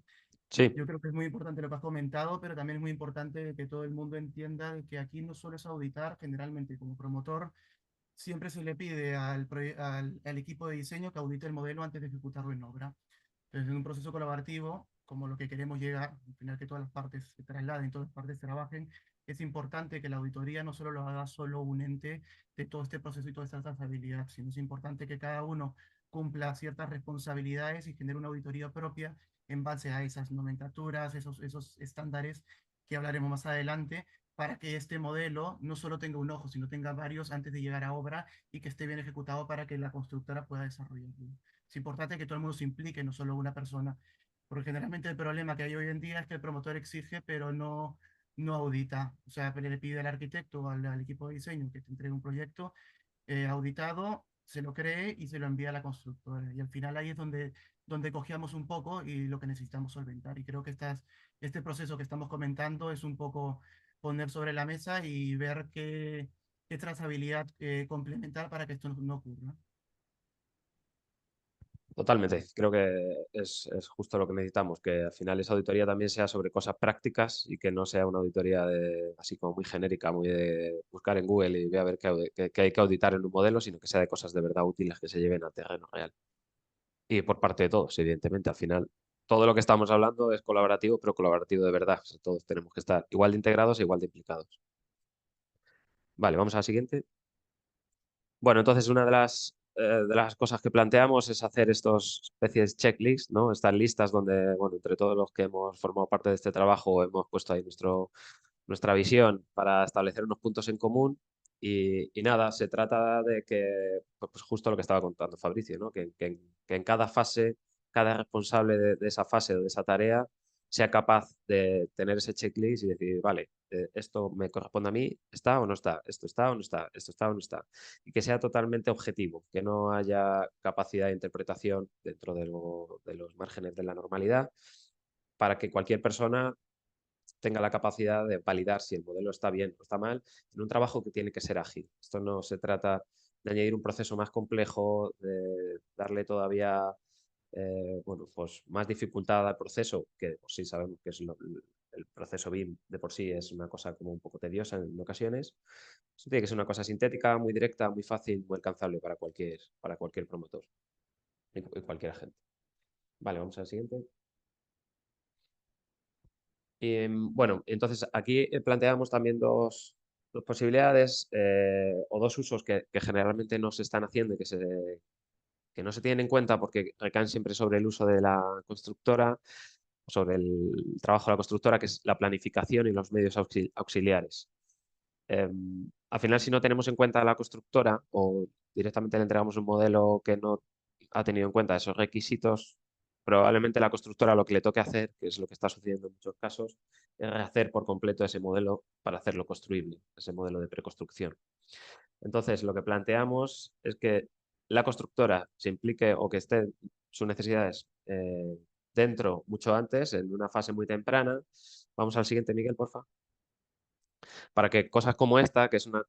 Sí, Yo creo que es muy importante lo que has comentado, pero también es muy importante que todo el mundo entienda que aquí no solo es auditar, generalmente como promotor, siempre se le pide al equipo de diseño que audite el modelo antes de ejecutarlo en obra. Entonces, en un proceso colaborativo, como lo que queremos llegar, al final que todas las partes se trasladen, todas las partes trabajen, es importante que la auditoría no solo lo haga solo un ente de todo este proceso y toda esta trazabilidad, sino es importante que cada uno cumpla ciertas responsabilidades y genere una auditoría propia en base a esas nomenclaturas, esos estándares que hablaremos más adelante, para que este modelo no solo tenga un ojo, sino tenga varios antes de llegar a obra y que esté bien ejecutado para que la constructora pueda desarrollarlo. Es importante que todo el mundo se implique, no solo una persona, porque generalmente el problema que hay hoy en día es que el promotor exige, pero no audita. O sea, le pide al arquitecto o al equipo de diseño que te entregue un proyecto auditado, se lo cree y se lo envía a la constructora. Y al final ahí es donde cojeamos un poco y lo que necesitamos solventar. Y creo que este proceso que estamos comentando es un poco poner sobre la mesa y ver qué trazabilidad complementar para que esto no ocurra. totalmente. Creo que es justo lo que necesitamos, que al final esa auditoría también sea sobre cosas prácticas y que no sea una auditoría así como muy genérica, muy de buscar en Google y ver a ver qué hay que auditar en un modelo, sino que sea de cosas de verdad útiles que se lleven a terreno real. Y por parte de todos, evidentemente. Al final, todo lo que estamos hablando es colaborativo, pero colaborativo de verdad. O sea, todos tenemos que estar igual de integrados e igual de implicados. Vale, vamos a la siguiente. Bueno, entonces una de las cosas que planteamos es hacer estos especies de checklists, ¿no? Estas listas donde, bueno, entre todos los que hemos formado parte de este trabajo hemos puesto ahí nuestra visión para establecer unos puntos en común y nada, se trata de que, pues justo lo que estaba contando Fabricio, ¿no? Que en cada fase, cada responsable de esa fase o de esa tarea sea capaz de tener ese checklist y decir, vale, esto me corresponde a mí, ¿está o no está? ¿Esto está o no está? ¿Esto está o no está? Y que sea totalmente objetivo, que no haya capacidad de interpretación dentro de los márgenes de la normalidad, para que cualquier persona tenga la capacidad de validar si el modelo está bien o está mal en un trabajo que tiene que ser ágil. Esto no se trata de añadir un proceso más complejo, de darle todavía bueno, pues más dificultad al proceso, que por sí sabemos que es el proceso BIM de por sí es una cosa como un poco tediosa en ocasiones. Eso tiene que ser una cosa sintética, muy directa, muy fácil, muy alcanzable para cualquier promotor y cualquier agente. Vale, vamos al siguiente. Bueno, entonces aquí planteamos también dos posibilidades o dos usos que generalmente no se están haciendo y que no se tienen en cuenta porque recaen siempre sobre el uso de la constructora, sobre el trabajo de la constructora, que es la planificación y los medios auxiliares. Al final, si no tenemos en cuenta a la constructora o directamente le entregamos un modelo que no ha tenido en cuenta esos requisitos, probablemente la constructora lo que le toque hacer, que es lo que está sucediendo en muchos casos, es rehacer por completo ese modelo para hacerlo construible, ese modelo de preconstrucción. Entonces, lo que planteamos es que la constructora se implique o que esté sus necesidades dentro mucho antes, en una fase muy temprana. Vamos al siguiente, Miguel, porfa. Para que cosas como esta, que es una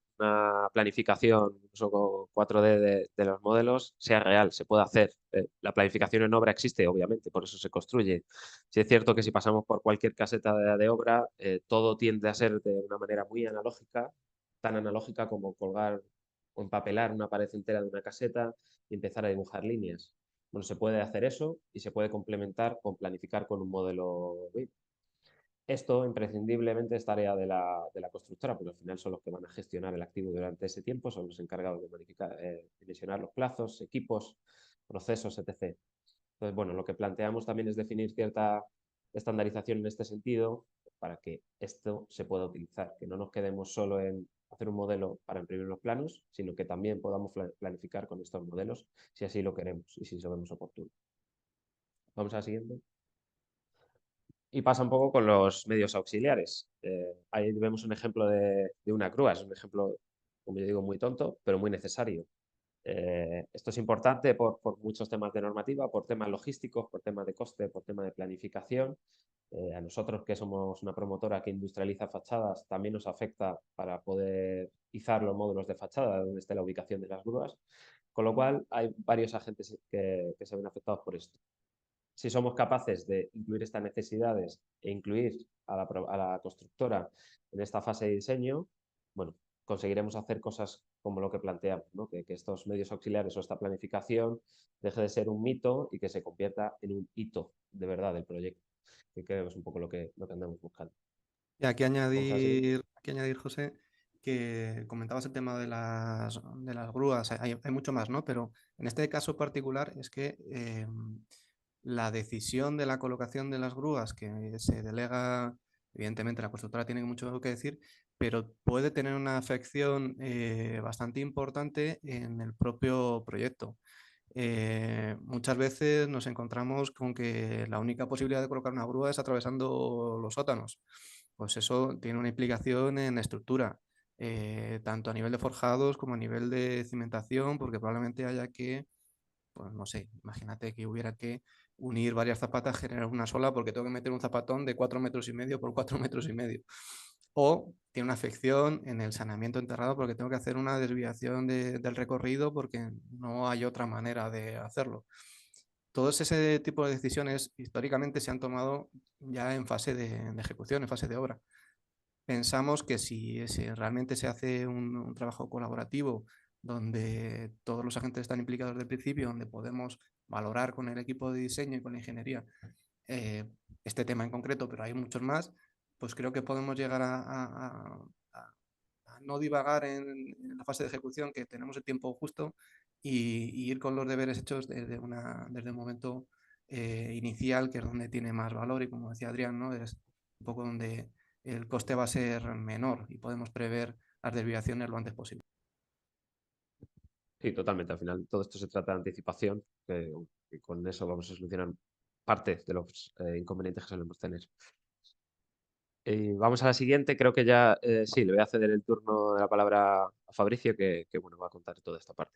planificación uso 4D de los modelos, sea real, se pueda hacer. La planificación en obra existe, obviamente, por eso se construye. Sí es cierto que si pasamos por cualquier caseta de obra, todo tiende a ser de una manera muy analógica, tan analógica como colgar o empapelar una pared entera de una caseta y empezar a dibujar líneas. Bueno, se puede hacer eso y se puede complementar con planificar con un modelo BIM. Esto imprescindiblemente es tarea de la constructora, porque al final son los que van a gestionar el activo durante ese tiempo, son los encargados de dimensionar los plazos, equipos, procesos, etc. Entonces, bueno, lo que planteamos también es definir cierta estandarización en este sentido para que esto se pueda utilizar, que no nos quedemos solo en hacer un modelo para imprimir los planos, sino que también podamos planificar con estos modelos si así lo queremos y si lo vemos oportuno. Vamos a la siguiente. Y pasa un poco con los medios auxiliares. Ahí vemos un ejemplo de una grúa, es un ejemplo, como yo digo, muy tonto, pero muy necesario. Esto es importante por muchos temas de normativa, por temas logísticos, por temas de coste, por temas de planificación. A nosotros, que somos una promotora que industrializa fachadas, también nos afecta para poder izar los módulos de fachada donde esté la ubicación de las grúas, con lo cual hay varios agentes que se ven afectados por esto. Si somos capaces de incluir estas necesidades e incluir a la constructora en esta fase de diseño, bueno, conseguiremos hacer cosas como lo que planteamos, ¿no? Que estos medios auxiliares o esta planificación deje de ser un mito y que se convierta en un hito de verdad del proyecto, que creo que es un poco lo que andamos buscando. Y aquí añadir, José, que comentabas el tema de las grúas, hay mucho más, ¿no? Pero en este caso particular es que la decisión de la colocación de las grúas que se delega, evidentemente la constructora tiene mucho que decir, pero puede tener una afección bastante importante en el propio proyecto. Muchas veces nos encontramos con que la única posibilidad de colocar una grúa es atravesando los sótanos. Pues eso tiene una implicación en la estructura, tanto a nivel de forjados como a nivel de cimentación, porque probablemente haya que, pues no sé, imagínate que hubiera que unir varias zapatas, generar una sola, porque tengo que meter un zapatón de 4,5 metros por 4,5 metros. O tiene una afección en el saneamiento enterrado porque tengo que hacer una desviación del recorrido porque no hay otra manera de hacerlo. Todos ese tipo de decisiones históricamente se han tomado ya en fase de ejecución, en fase de obra. Pensamos que si realmente se hace un trabajo colaborativo donde todos los agentes están implicados desde el principio, donde podemos valorar con el equipo de diseño y con la ingeniería este tema en concreto, pero hay muchos más, pues creo que podemos llegar a no divagar en la fase de ejecución, que tenemos el tiempo justo, y ir con los deberes hechos desde un momento inicial, que es donde tiene más valor, y como decía Adrián, ¿no? Es un poco donde el coste va a ser menor y podemos prever las desviaciones lo antes posible. Sí, totalmente. Al final todo esto se trata de anticipación, que con eso vamos a solucionar parte de los inconvenientes que solemos tener. Vamos a la siguiente. Creo que ya sí, le voy a ceder el turno de la palabra a Fabricio, que bueno, va a contar toda esta parte.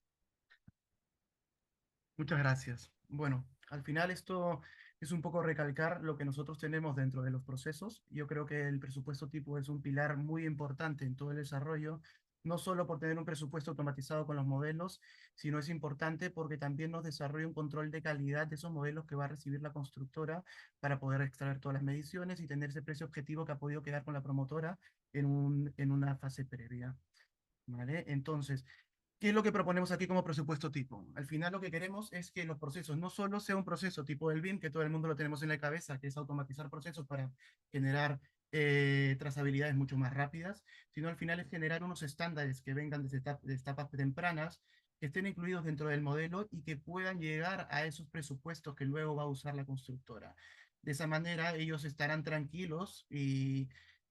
Muchas gracias. Bueno, al final esto es un poco recalcar lo que nosotros tenemos dentro de los procesos. Yo creo que el presupuesto tipo es un pilar muy importante en todo el desarrollo no solo por tener un presupuesto automatizado con los modelos, sino es importante porque también nos desarrolla un control de calidad de esos modelos que va a recibir la constructora para poder extraer todas las mediciones y tener ese precio objetivo que ha podido quedar con la promotora en una fase previa. ¿Vale? Entonces, ¿qué es lo que proponemos aquí como presupuesto tipo? Al final lo que queremos es que los procesos no solo sea un proceso tipo del BIM, que todo el mundo lo tenemos en la cabeza, que es automatizar procesos para generar trazabilidades mucho más rápidas, sino al final es generar unos estándares que vengan desde etapas tempranas, que estén incluidos dentro del modelo y que puedan llegar a esos presupuestos que luego va a usar la constructora. De esa manera ellos estarán tranquilos y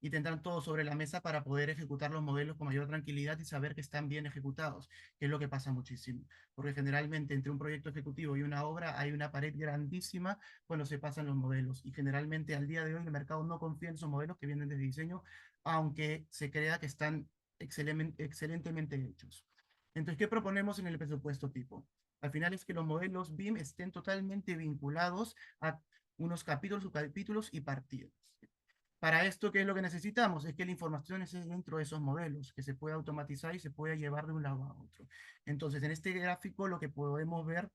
tendrán todo sobre la mesa para poder ejecutar los modelos con mayor tranquilidad y saber que están bien ejecutados, que es lo que pasa muchísimo. Porque generalmente entre un proyecto ejecutivo y una obra hay una pared grandísima cuando se pasan los modelos. Y generalmente al día de hoy el mercado no confía en esos modelos que vienen de diseño, aunque se crea que están excelentemente hechos. Entonces, ¿qué proponemos en el presupuesto tipo? Al final es que los modelos BIM estén totalmente vinculados a unos capítulos, subcapítulos y partidas. Para esto, ¿qué es lo que necesitamos? Es que la información esté dentro de esos modelos, que se pueda automatizar y se pueda llevar de un lado a otro. Entonces, en este gráfico lo que podemos ver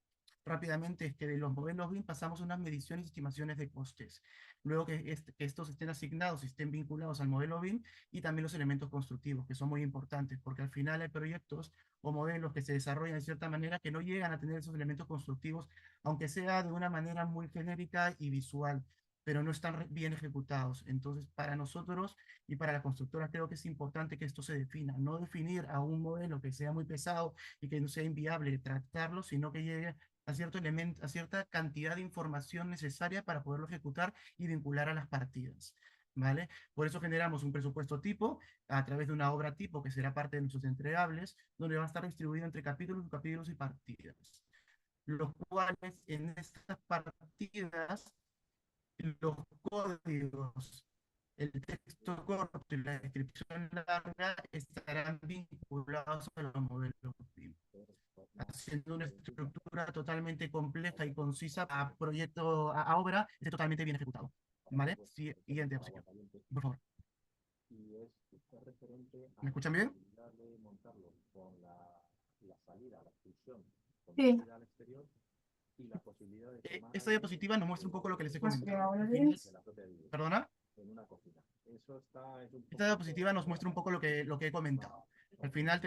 rápidamente es que de los modelos BIM pasamos a unas mediciones y estimaciones de costes. Luego que estos estén asignados y estén vinculados al modelo BIM y también los elementos constructivos, que son muy importantes, porque al final hay proyectos o modelos que se desarrollan de cierta manera que no llegan a tener esos elementos constructivos, aunque sea de una manera muy genérica y visual, pero no están bien ejecutados. Entonces, para nosotros y para la constructora creo que es importante que esto se defina, no definir a un modelo que sea muy pesado y que no sea inviable tratarlo, sino que llegue a cierto elemento, a cierta cantidad de información necesaria para poderlo ejecutar y vincular a las partidas. ¿Vale? Por eso generamos un presupuesto tipo a través de una obra tipo que será parte de nuestros entregables, donde va a estar distribuido entre capítulos, subcapítulos y partidas. Los cuales en estas partidas los códigos, el texto corto y la descripción larga estarán vinculados a los modelos BIM, haciendo una estructura totalmente compleja y concisa a proyecto, a obra, esté totalmente bien ejecutado. ¿Vale? Siguiente opción, por favor. ¿Me escuchan bien? Sí. Esta diapositiva nos muestra un poco lo que les he ¿Has comentado. creado Al el final- ¿Perdona? Esta diapositiva nos muestra un poco lo que he comentado. Al final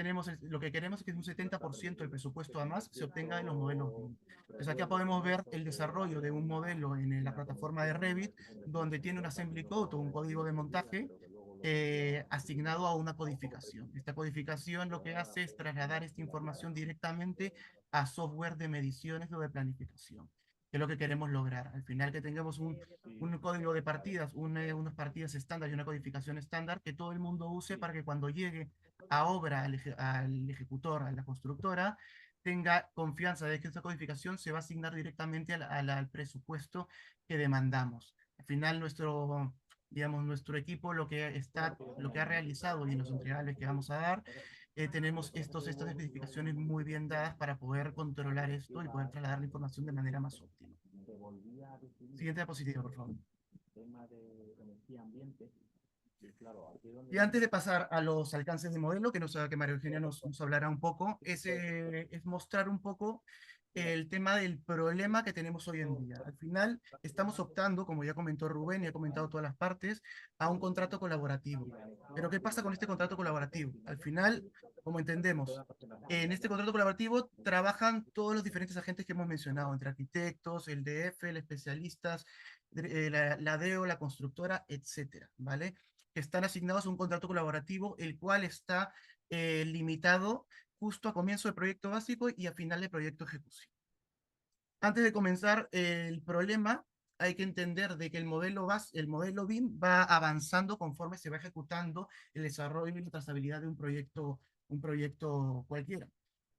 lo que queremos es que un 70% del presupuesto a más se obtenga de los modelos BIM. Entonces aquí podemos ver el desarrollo de un modelo en la plataforma de Revit, donde tiene un assembly code o un código de montaje asignado a una codificación. Esta codificación lo que hace es trasladar esta información directamente a software de mediciones o de planificación, que es lo que queremos lograr. Al final que tengamos un código de partidas, unas partidas estándar y una codificación estándar que todo el mundo use para que cuando llegue a obra al ejecutor, a la constructora, tenga confianza de que esta codificación se va a asignar directamente al presupuesto que demandamos. Al final digamos, nuestro equipo lo que ha realizado y en los entregables que vamos a dar, tenemos estas especificaciones muy bien dadas para poder controlar esto y poder trasladar la información de manera más óptima. Siguiente diapositiva, por favor. Y antes de pasar a los alcances de modelo, que María Eugenia nos hablará un poco, es mostrar un poco el tema del problema que tenemos hoy en día. Al final, estamos optando, como ya comentó Rubén y ha comentado todas las partes, a un contrato colaborativo. Pero ¿qué pasa con este contrato colaborativo? Al final, como entendemos, en este contrato colaborativo trabajan todos los diferentes agentes que hemos mencionado, entre arquitectos, el DF, el especialistas, la DEO, la constructora, etcétera, ¿vale? Que están asignados a un contrato colaborativo, el cual está limitado justo a comienzo del proyecto básico y a final del proyecto ejecución. Antes de comenzar el problema, hay que entender de que el modelo BIM va avanzando conforme se va ejecutando el desarrollo y la trazabilidad de un proyecto cualquiera.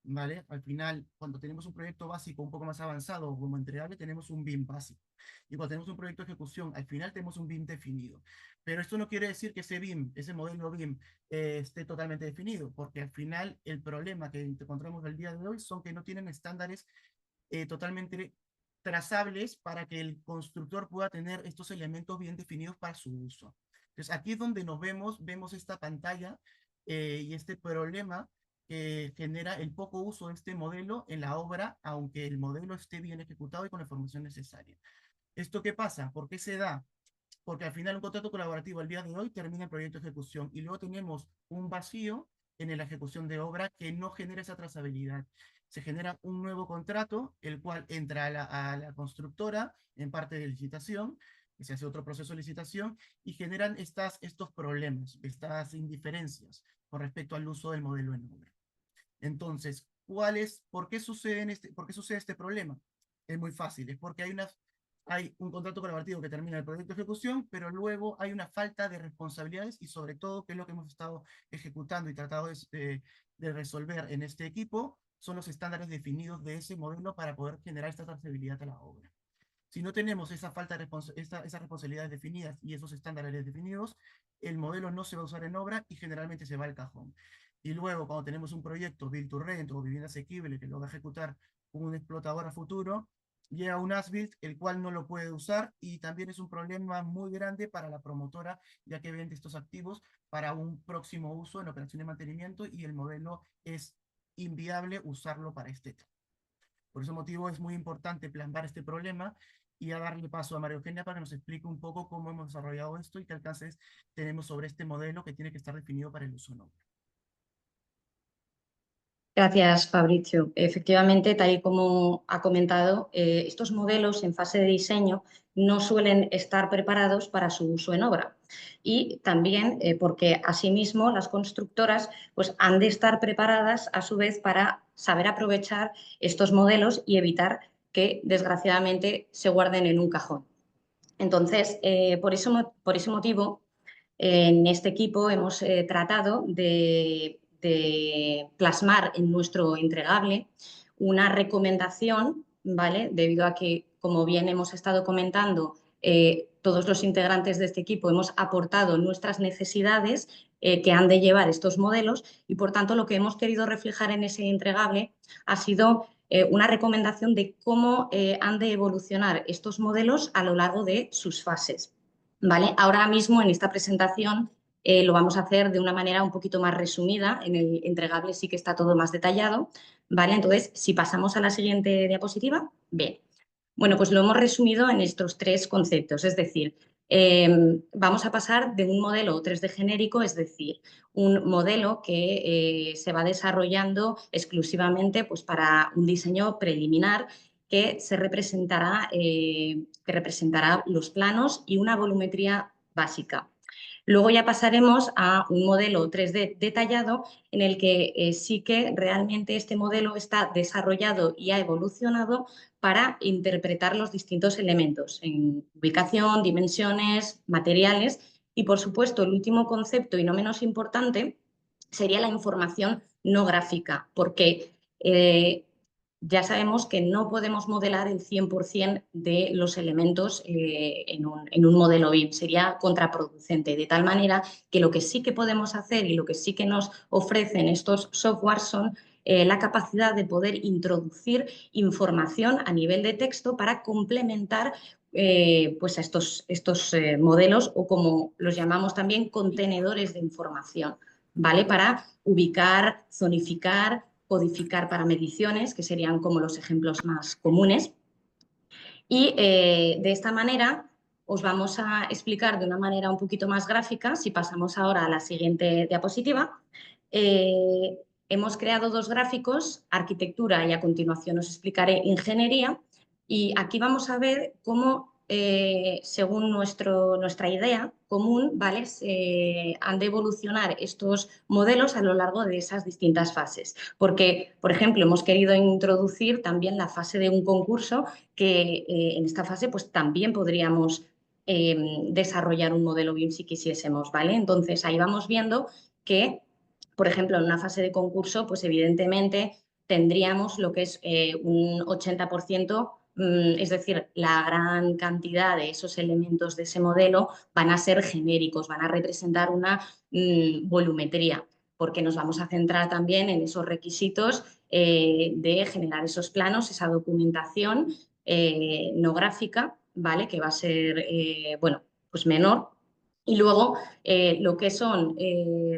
¿Vale? Al final, cuando tenemos un proyecto básico un poco más avanzado como entregable, tenemos un BIM básico. Y cuando tenemos un proyecto de ejecución, al final tenemos un BIM definido. Pero esto no quiere decir que ese BIM, ese modelo BIM, esté totalmente definido, porque al final el problema que encontramos al día de hoy son que no tienen estándares totalmente trazables para que el constructor pueda tener estos elementos bien definidos para su uso. Entonces aquí es donde vemos esta pantalla y este problema que genera el poco uso de este modelo en la obra, aunque el modelo esté bien ejecutado y con la información necesaria. ¿Esto qué pasa? ¿Por qué se da? Porque al final un contrato colaborativo al día de hoy termina el proyecto de ejecución y luego tenemos un vacío en la ejecución de obra que no genera esa trazabilidad. Se genera un nuevo contrato, el cual entra a la constructora en parte de licitación, y se hace otro proceso de licitación, y generan estos problemas, estas indiferencias con respecto al uso del modelo en obra. Entonces, ¿por qué sucede este problema? Es muy fácil, es porque hay un contrato colaborativo que termina el proyecto de ejecución, pero luego hay una falta de responsabilidades y sobre todo, que es lo que hemos estado ejecutando y tratado de resolver en este equipo, son los estándares definidos de ese modelo para poder generar esta trazabilidad a la obra. Si no tenemos esas responsabilidades definidas y esos estándares definidos, el modelo no se va a usar en obra y generalmente se va al cajón. Y luego, cuando tenemos un proyecto Build to Rent o vivienda asequible que lo va a ejecutar un explotador a futuro, llega un as-built, el cual no lo puede usar, y también es un problema muy grande para la promotora, ya que vende estos activos para un próximo uso en operación de mantenimiento, y el modelo es inviable usarlo para este tema. Por ese motivo es muy importante plasmar este problema y a darle paso a María Eugenia para que nos explique un poco cómo hemos desarrollado esto y qué alcances tenemos sobre este modelo que tiene que estar definido para el uso en obra. Gracias, Fabricio. Efectivamente, tal y como ha comentado, estos modelos en fase de diseño no suelen estar preparados para su uso en obra. Y también porque, asimismo, las constructoras pues, han de estar preparadas, a su vez, para saber aprovechar estos modelos y evitar que, desgraciadamente, se guarden en un cajón. Entonces, por ese motivo, en este equipo hemos tratado de plasmar en nuestro entregable una recomendación, ¿vale? Debido a que, como bien hemos estado comentando, todos los integrantes de este equipo hemos aportado nuestras necesidades que han de llevar estos modelos y, por tanto, lo que hemos querido reflejar en ese entregable ha sido una recomendación de cómo han de evolucionar estos modelos a lo largo de sus fases. ¿Vale? Ahora mismo en esta presentación lo vamos a hacer de una manera un poquito más resumida, en el entregable sí que está todo más detallado, ¿vale? Entonces, si pasamos a la siguiente diapositiva, bien. Bueno, pues lo hemos resumido en estos tres conceptos, es decir, vamos a pasar de un modelo 3D genérico, es decir, un modelo que se va desarrollando exclusivamente pues, para un diseño preliminar que representará los planos y una volumetría básica. Luego ya pasaremos a un modelo 3D detallado en el que sí que realmente este modelo está desarrollado y ha evolucionado para interpretar los distintos elementos en ubicación, dimensiones, materiales y, por supuesto, el último concepto y no menos importante sería la información no gráfica, porque ya sabemos que no podemos modelar el 100% de los elementos en un modelo BIM, sería contraproducente, de tal manera que lo que sí que podemos hacer y lo que sí que nos ofrecen estos softwares son la capacidad de poder introducir información a nivel de texto para complementar pues a estos modelos, o como los llamamos también, contenedores de información, ¿vale? Para ubicar, zonificar, codificar para mediciones, que serían como los ejemplos más comunes. Y de esta manera os vamos a explicar de una manera un poquito más gráfica, si pasamos ahora a la siguiente diapositiva. Hemos creado dos gráficos, arquitectura, y a continuación os explicaré ingeniería. Y aquí vamos a ver cómo, según nuestra idea común, ¿vale? Han de evolucionar estos modelos a lo largo de esas distintas fases. Porque, por ejemplo, hemos querido introducir también la fase de un concurso, que en esta fase pues, también podríamos desarrollar un modelo BIM si quisiésemos, ¿vale? Entonces, ahí vamos viendo que, por ejemplo, en una fase de concurso, pues evidentemente tendríamos lo que es un 80%, es decir, la gran cantidad de esos elementos de ese modelo van a ser genéricos, van a representar una volumetría, porque nos vamos a centrar también en esos requisitos de generar esos planos, esa documentación no gráfica, ¿vale? Que va a ser, bueno, pues menor. Y luego, lo que son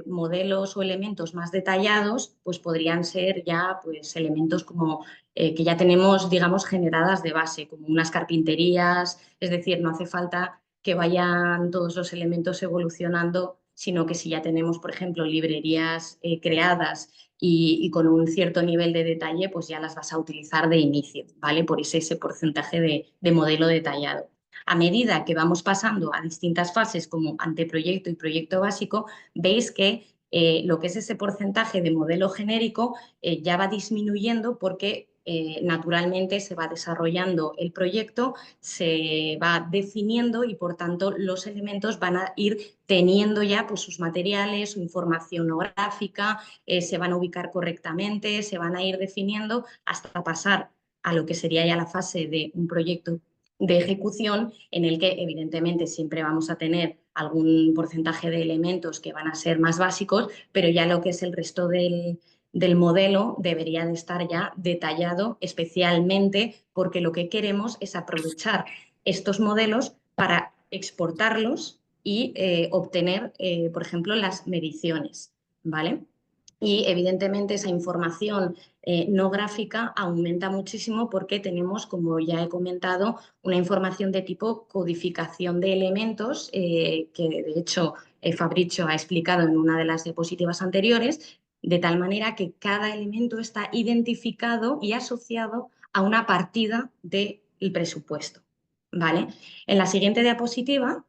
modelos o elementos más detallados, pues podrían ser ya pues, elementos como que ya tenemos, digamos, generadas de base, como unas carpinterías, es decir, no hace falta que vayan todos los elementos evolucionando, sino que si ya tenemos, por ejemplo, librerías creadas y con un cierto nivel de detalle, pues ya las vas a utilizar de inicio, ¿vale? Por ese porcentaje de modelo detallado. A medida que vamos pasando a distintas fases como anteproyecto y proyecto básico, veis que lo que es ese porcentaje de modelo genérico ya va disminuyendo porque naturalmente se va desarrollando el proyecto, se va definiendo y por tanto los elementos van a ir teniendo ya pues, sus materiales, su información gráfica, se van a ubicar correctamente, se van a ir definiendo hasta pasar a lo que sería ya la fase de un proyecto de ejecución en el que evidentemente siempre vamos a tener algún porcentaje de elementos que van a ser más básicos, pero ya lo que es el resto del modelo debería de estar ya detallado especialmente porque lo que queremos es aprovechar estos modelos para exportarlos y obtener, por ejemplo, las mediciones, ¿vale? Y evidentemente esa información no gráfica aumenta muchísimo porque tenemos, como ya he comentado, una información de tipo codificación de elementos que de hecho Fabrizio ha explicado en una de las diapositivas anteriores, de tal manera que cada elemento está identificado y asociado a una partida del presupuesto, ¿vale? En la siguiente diapositiva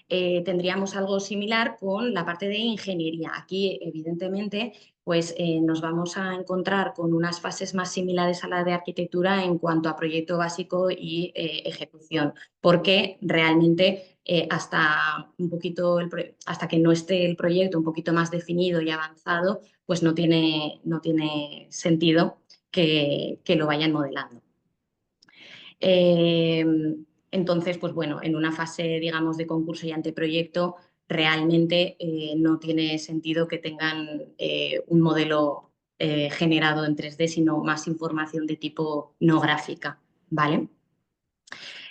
tendríamos algo similar con la parte de ingeniería. Aquí, evidentemente, pues nos vamos a encontrar con unas fases más similares a la de arquitectura en cuanto a proyecto básico y ejecución, porque realmente hasta un poquito hasta que no esté el proyecto un poquito más definido y avanzado, pues no tiene sentido que lo vayan modelando. Entonces, pues bueno, en una fase, digamos, de concurso y anteproyecto, realmente no tiene sentido que tengan un modelo generado en 3D, sino más información de tipo no gráfica, ¿vale?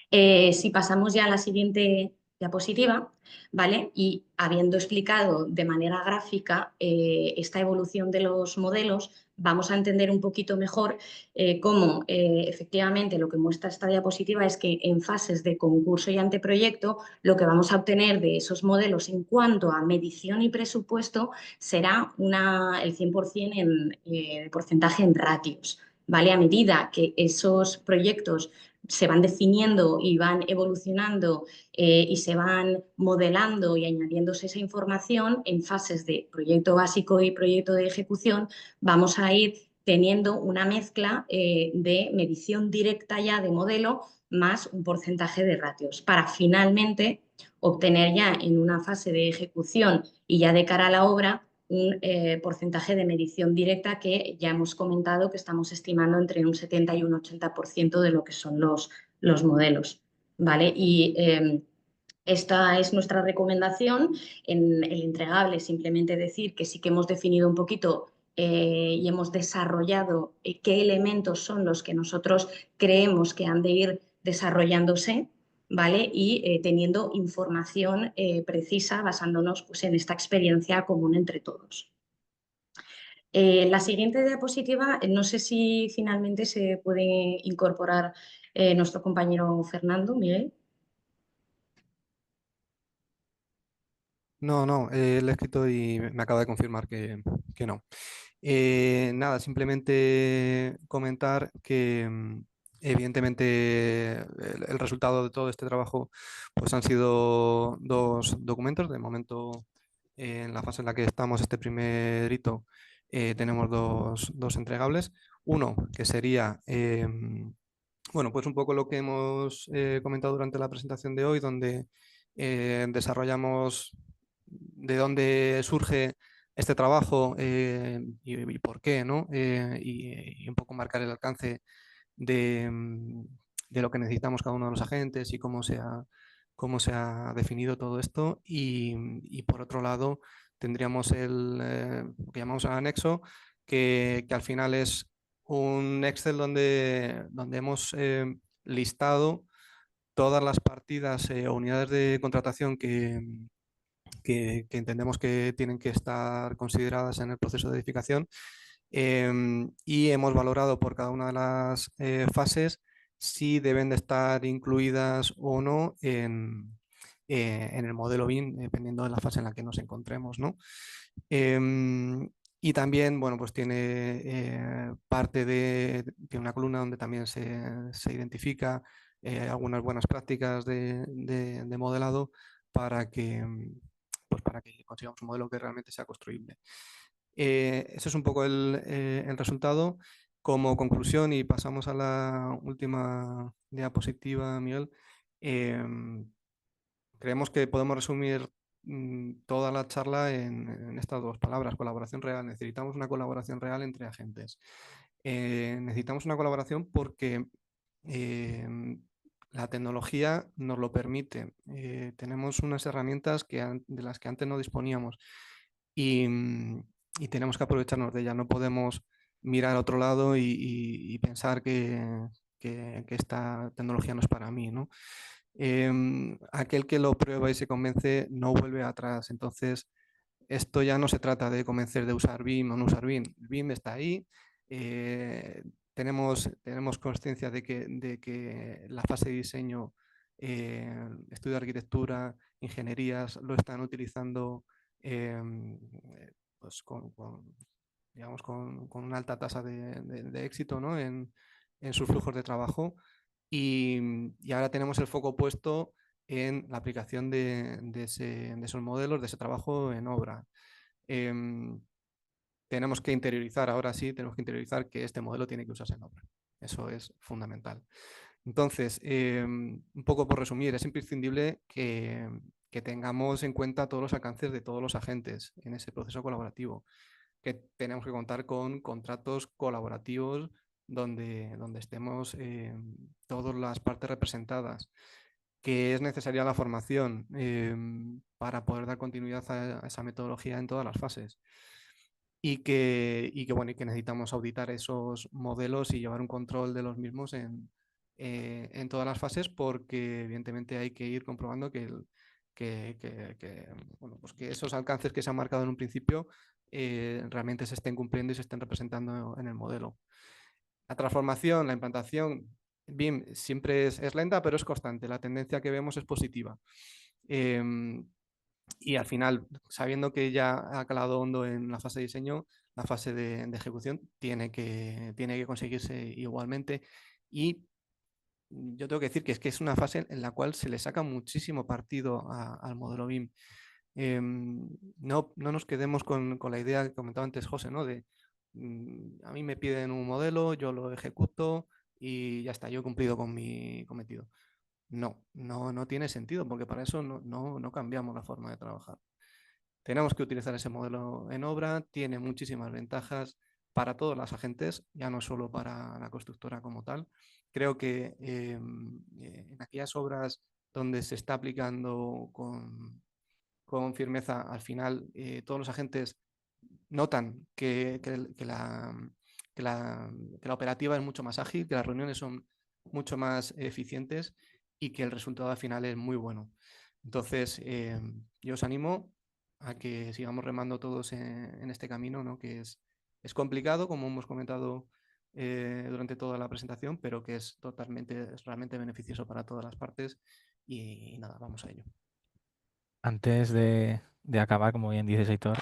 Si pasamos ya a la siguiente diapositiva, ¿vale? Y habiendo explicado de manera gráfica esta evolución de los modelos, vamos a entender un poquito mejor cómo efectivamente lo que muestra esta diapositiva es que en fases de concurso y anteproyecto lo que vamos a obtener de esos modelos en cuanto a medición y presupuesto será el 100% en porcentaje en ratios, ¿vale? A medida que esos proyectos se van definiendo y van evolucionando y se van modelando y añadiéndose esa información en fases de proyecto básico y proyecto de ejecución, vamos a ir teniendo una mezcla de medición directa ya de modelo más un porcentaje de ratios para finalmente obtener ya en una fase de ejecución y ya de cara a la obra un porcentaje de medición directa que ya hemos comentado que estamos estimando entre un 70 y un 80% de lo que son los modelos, ¿vale? Y esta es nuestra recomendación. En el entregable simplemente decir que sí que hemos definido un poquito y hemos desarrollado qué elementos son los que nosotros creemos que han de ir desarrollándose, ¿vale? Y teniendo información precisa basándonos pues, en esta experiencia común entre todos. La siguiente diapositiva, no sé si finalmente se puede incorporar nuestro compañero Fernando, Miguel. No, le he escrito y me acaba de confirmar que no. Nada, simplemente comentar que evidentemente el resultado de todo este trabajo pues han sido dos documentos. De momento, en la fase en la que estamos, este primer hito, tenemos dos entregables. Uno que sería, bueno, pues un poco lo que hemos comentado durante la presentación de hoy, donde desarrollamos de dónde surge este trabajo y por qué, ¿no? Y un poco marcar el alcance de lo que necesitamos cada uno de los agentes y cómo se ha definido todo esto. Y por otro lado, tendríamos lo que llamamos el anexo, que al final es un Excel donde hemos listado todas las partidas o unidades de contratación que entendemos que tienen que estar consideradas en el proceso de edificación, y hemos valorado por cada una de las fases si deben de estar incluidas o no en el modelo BIM, dependiendo de la fase en la que nos encontremos, ¿no? Y también, bueno, pues tiene parte tiene una columna donde también se identifica algunas buenas prácticas de modelado para pues para que consigamos un modelo que realmente sea construible. Eso es un poco el resultado. Como conclusión, y pasamos a la última diapositiva, Miguel, creemos que podemos resumir toda la charla en estas dos palabras: colaboración real. Necesitamos una colaboración real entre agentes. Necesitamos una colaboración porque la tecnología nos lo permite. Tenemos unas herramientas de las que antes no disponíamos y tenemos que aprovecharnos de ellas. No podemos mirar a otro lado y pensar que esta tecnología no es para mí, ¿no? Aquel que lo prueba y se convence no vuelve atrás. Entonces, esto ya no se trata de convencer de usar BIM o no usar BIM. El BIM está ahí. Tenemos consciencia de que la fase de diseño, estudio de arquitectura, ingenierías lo están utilizando pues digamos, con una alta tasa de éxito, ¿no? en sus flujos de trabajo. Y ahora tenemos el foco puesto en la aplicación de esos modelos, de ese trabajo en obra. Tenemos que interiorizar, ahora sí, tenemos que interiorizar que este modelo tiene que usarse en obra. Eso es fundamental. Entonces, un poco por resumir, es imprescindible que tengamos en cuenta todos los alcances de todos los agentes en ese proceso colaborativo, que tenemos que contar con contratos colaborativos donde estemos todas las partes representadas, que es necesaria la formación para poder dar continuidad a esa metodología en todas las fases. Bueno, y que necesitamos auditar esos modelos y llevar un control de los mismos en todas las fases, porque evidentemente hay que ir comprobando bueno, pues que esos alcances que se han marcado en un principio realmente se estén cumpliendo y se estén representando en el modelo. La transformación, la implantación, BIM siempre es lenta, pero es constante. La tendencia que vemos es positiva. Y al final, sabiendo que ya ha calado hondo en la fase de diseño, la fase de ejecución tiene que conseguirse igualmente. Y yo tengo que decir que es una fase en la cual se le saca muchísimo partido al modelo BIM. No nos quedemos con la idea que comentaba antes José, ¿no? De a mí me piden un modelo, yo lo ejecuto y ya está, yo he cumplido con mi cometido. No tiene sentido, porque para eso no cambiamos la forma de trabajar. Tenemos que utilizar ese modelo en obra, tiene muchísimas ventajas para todos los agentes, ya no solo para la constructora como tal. Creo que en aquellas obras donde se está aplicando con firmeza, al final todos los agentes notan que la operativa es mucho más ágil, que las reuniones son mucho más eficientes y que el resultado al final es muy bueno. Entonces, yo os animo a que sigamos remando todos en este camino, ¿no? Que es complicado, como hemos comentado durante toda la presentación, pero que es realmente beneficioso para todas las partes. Y nada, vamos a ello. Antes de acabar, como bien dices, Aitor,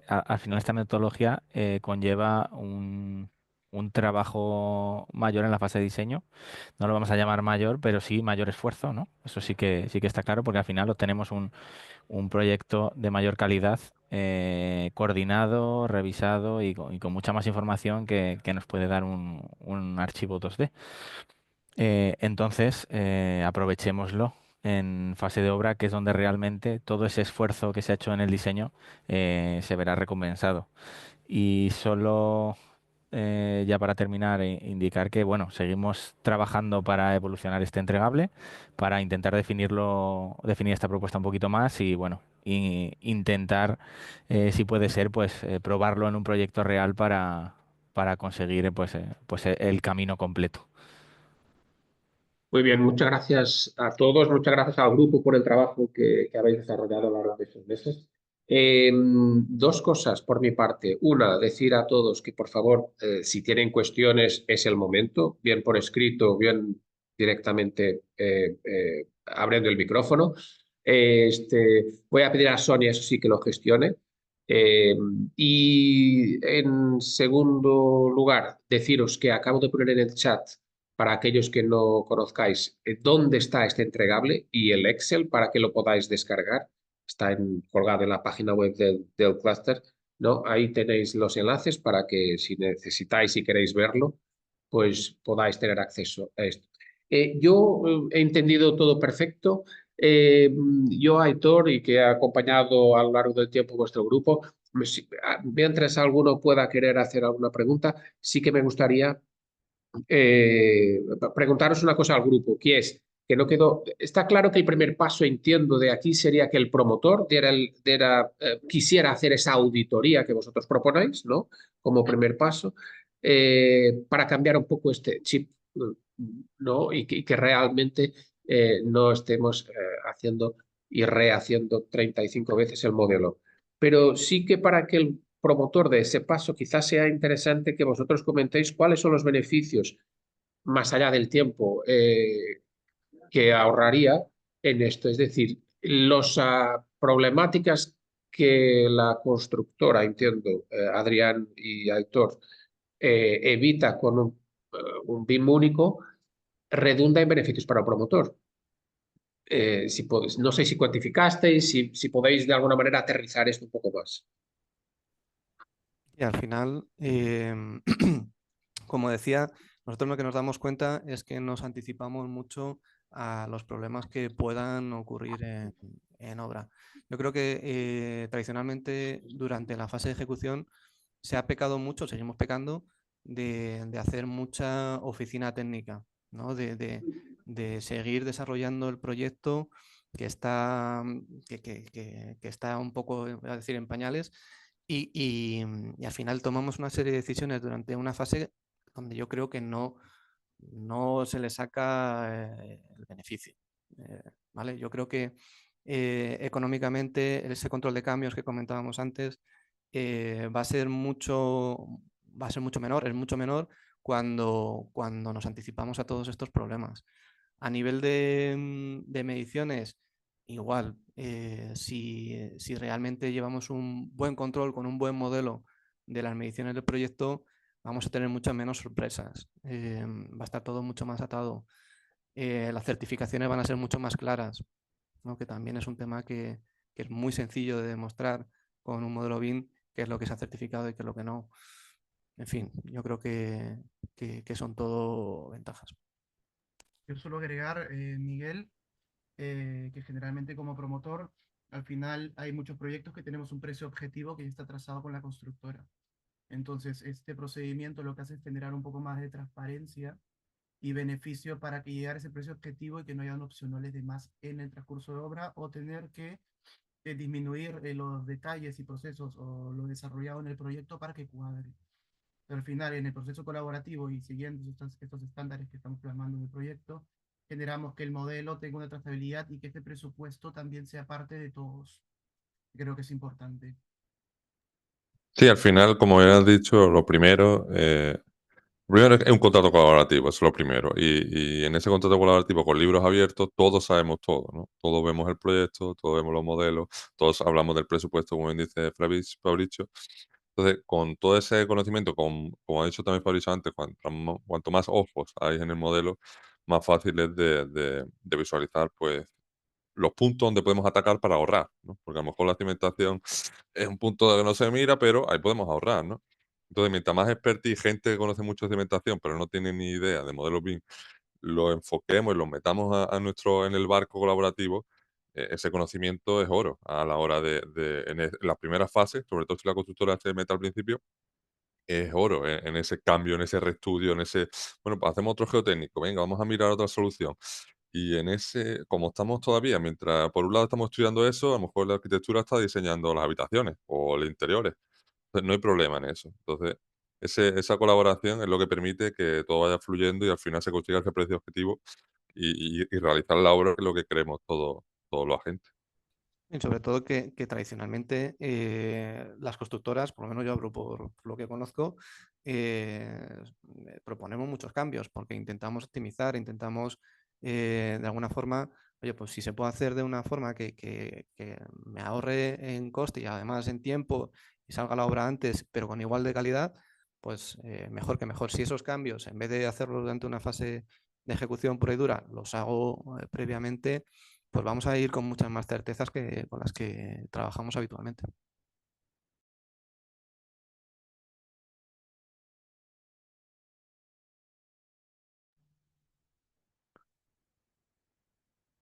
al final esta metodología conlleva un trabajo mayor en la fase de diseño. No lo vamos a llamar mayor, pero sí mayor esfuerzo, ¿no? Eso sí que está claro, porque al final obtenemos un proyecto de mayor calidad, coordinado, revisado y con mucha más información que nos puede dar un archivo 2D. Entonces, aprovechémoslo en fase de obra, que es donde realmente todo ese esfuerzo que se ha hecho en el diseño se verá recompensado. Y solo, ya para terminar, indicar que bueno, seguimos trabajando para evolucionar este entregable, para intentar definir esta propuesta un poquito más y bueno, intentar, si puede ser, pues probarlo en un proyecto real para conseguir pues el camino completo. Muy bien, muchas gracias a todos, muchas gracias al grupo por el trabajo que habéis desarrollado a lo largo de estos meses. Dos cosas por mi parte. Una, decir a todos que por favor, si tienen cuestiones, es el momento, bien por escrito, bien directamente abriendo el micrófono. Voy a pedir a Sonia, eso sí, que lo gestione. Y en segundo lugar, deciros que acabo de poner en el chat, para aquellos que no conozcáis, dónde está este entregable y el Excel para que lo podáis descargar. Está colgado en la página web del clúster, ¿no? Ahí tenéis los enlaces para que si necesitáis y queréis verlo, pues podáis tener acceso a esto. Yo he entendido todo perfecto. Yo, Aitor, y que he acompañado a lo largo del tiempo vuestro grupo, mientras alguno pueda querer hacer alguna pregunta, sí que me gustaría preguntaros una cosa al grupo, que es que no quedó. Está claro que el primer paso, entiendo, de aquí sería que el promotor quisiera hacer esa auditoría que vosotros proponéis, ¿no? Como primer paso, para cambiar un poco este chip, ¿no? Y que realmente no estemos haciendo y rehaciendo 35 veces el modelo. Pero sí que para que el promotor de ese paso, quizás sea interesante que vosotros comentéis cuáles son los beneficios más allá del tiempo que ahorraría en esto. Es decir, las problemáticas que la constructora, entiendo, Adrián y Aitor, evita con un BIM único, redunda en beneficios para el promotor. No sé si cuantificasteis, si podéis de alguna manera aterrizar esto un poco más. Y al final, como decía, nosotros lo que nos damos cuenta es que nos anticipamos mucho a los problemas que puedan ocurrir en obra. Yo creo que tradicionalmente durante la fase de ejecución se ha pecado mucho, seguimos pecando, de hacer mucha oficina técnica, ¿no? De seguir desarrollando el proyecto que está, que está un poco, voy a decir, en pañales y al final tomamos una serie de decisiones durante una fase donde yo creo que no se le saca el beneficio. ¿Vale? Yo creo que económicamente ese control de cambios que comentábamos antes va a ser mucho menor, es mucho menor cuando nos anticipamos a todos estos problemas. A nivel de mediciones, igual, si realmente llevamos un buen control con un buen modelo de las mediciones del proyecto, vamos a tener muchas menos sorpresas. Va a estar todo mucho más atado. Las certificaciones van a ser mucho más claras, ¿no? Que también es un tema que es muy sencillo de demostrar con un modelo BIM qué es lo que se ha certificado y qué es lo que no. En fin, yo creo que son todo ventajas. Yo suelo agregar, Miguel, que generalmente como promotor, al final hay muchos proyectos que tenemos un precio objetivo que ya está trazado con la constructora. Entonces, este procedimiento lo que hace es generar un poco más de transparencia y beneficio para que llegar a ese precio objetivo y que no hayan opcionales de más en el transcurso de obra o tener que disminuir los detalles y procesos o lo desarrollado en el proyecto para que cuadre. Pero al final, en el proceso colaborativo y siguiendo estos estándares que estamos plasmando en el proyecto, generamos que el modelo tenga una trazabilidad y que este presupuesto también sea parte de todos. Creo que es importante. Sí, al final, como ya has dicho, lo primero es un contrato colaborativo, eso es lo primero. Y en ese contrato colaborativo con libros abiertos, todos sabemos todo, ¿no? Todos vemos el proyecto, todos vemos los modelos, todos hablamos del presupuesto, como bien dice Fabricio. Entonces, con todo ese conocimiento, como ha dicho también Fabricio antes, cuanto más ojos hay en el modelo, más fácil es de visualizar, pues, los puntos donde podemos atacar para ahorrar, ¿no? Porque a lo mejor la cimentación es un punto que no se mira, pero ahí podemos ahorrar, ¿no? Entonces, mientras más expertise, gente que conoce mucho de cimentación, pero no tiene ni idea de modelos BIM, lo enfoquemos y lo metamos en el barco colaborativo, ese conocimiento es oro a la hora en la primera fase, sobre todo si la constructora se mete al principio, es oro en ese cambio, en ese reestudio, bueno, pues hacemos otro geotécnico, venga, vamos a mirar otra solución. Y en como estamos todavía, mientras por un lado estamos estudiando eso, a lo mejor la arquitectura está diseñando las habitaciones o los interiores. Entonces, no hay problema en eso. Entonces, esa colaboración es lo que permite que todo vaya fluyendo y al final se consiga ese precio objetivo y realizar la obra que es lo que queremos todos los agentes. Y sobre todo que tradicionalmente las constructoras, por lo menos yo hablo por lo que conozco, proponemos muchos cambios porque intentamos optimizar, intentamos de alguna forma, oye, pues si se puede hacer de una forma que me ahorre en coste y además en tiempo y salga la obra antes, pero con igual de calidad, pues mejor que mejor. Si esos cambios, en vez de hacerlos durante una fase de ejecución pura y dura, los hago previamente, pues vamos a ir con muchas más certezas que con las que trabajamos habitualmente.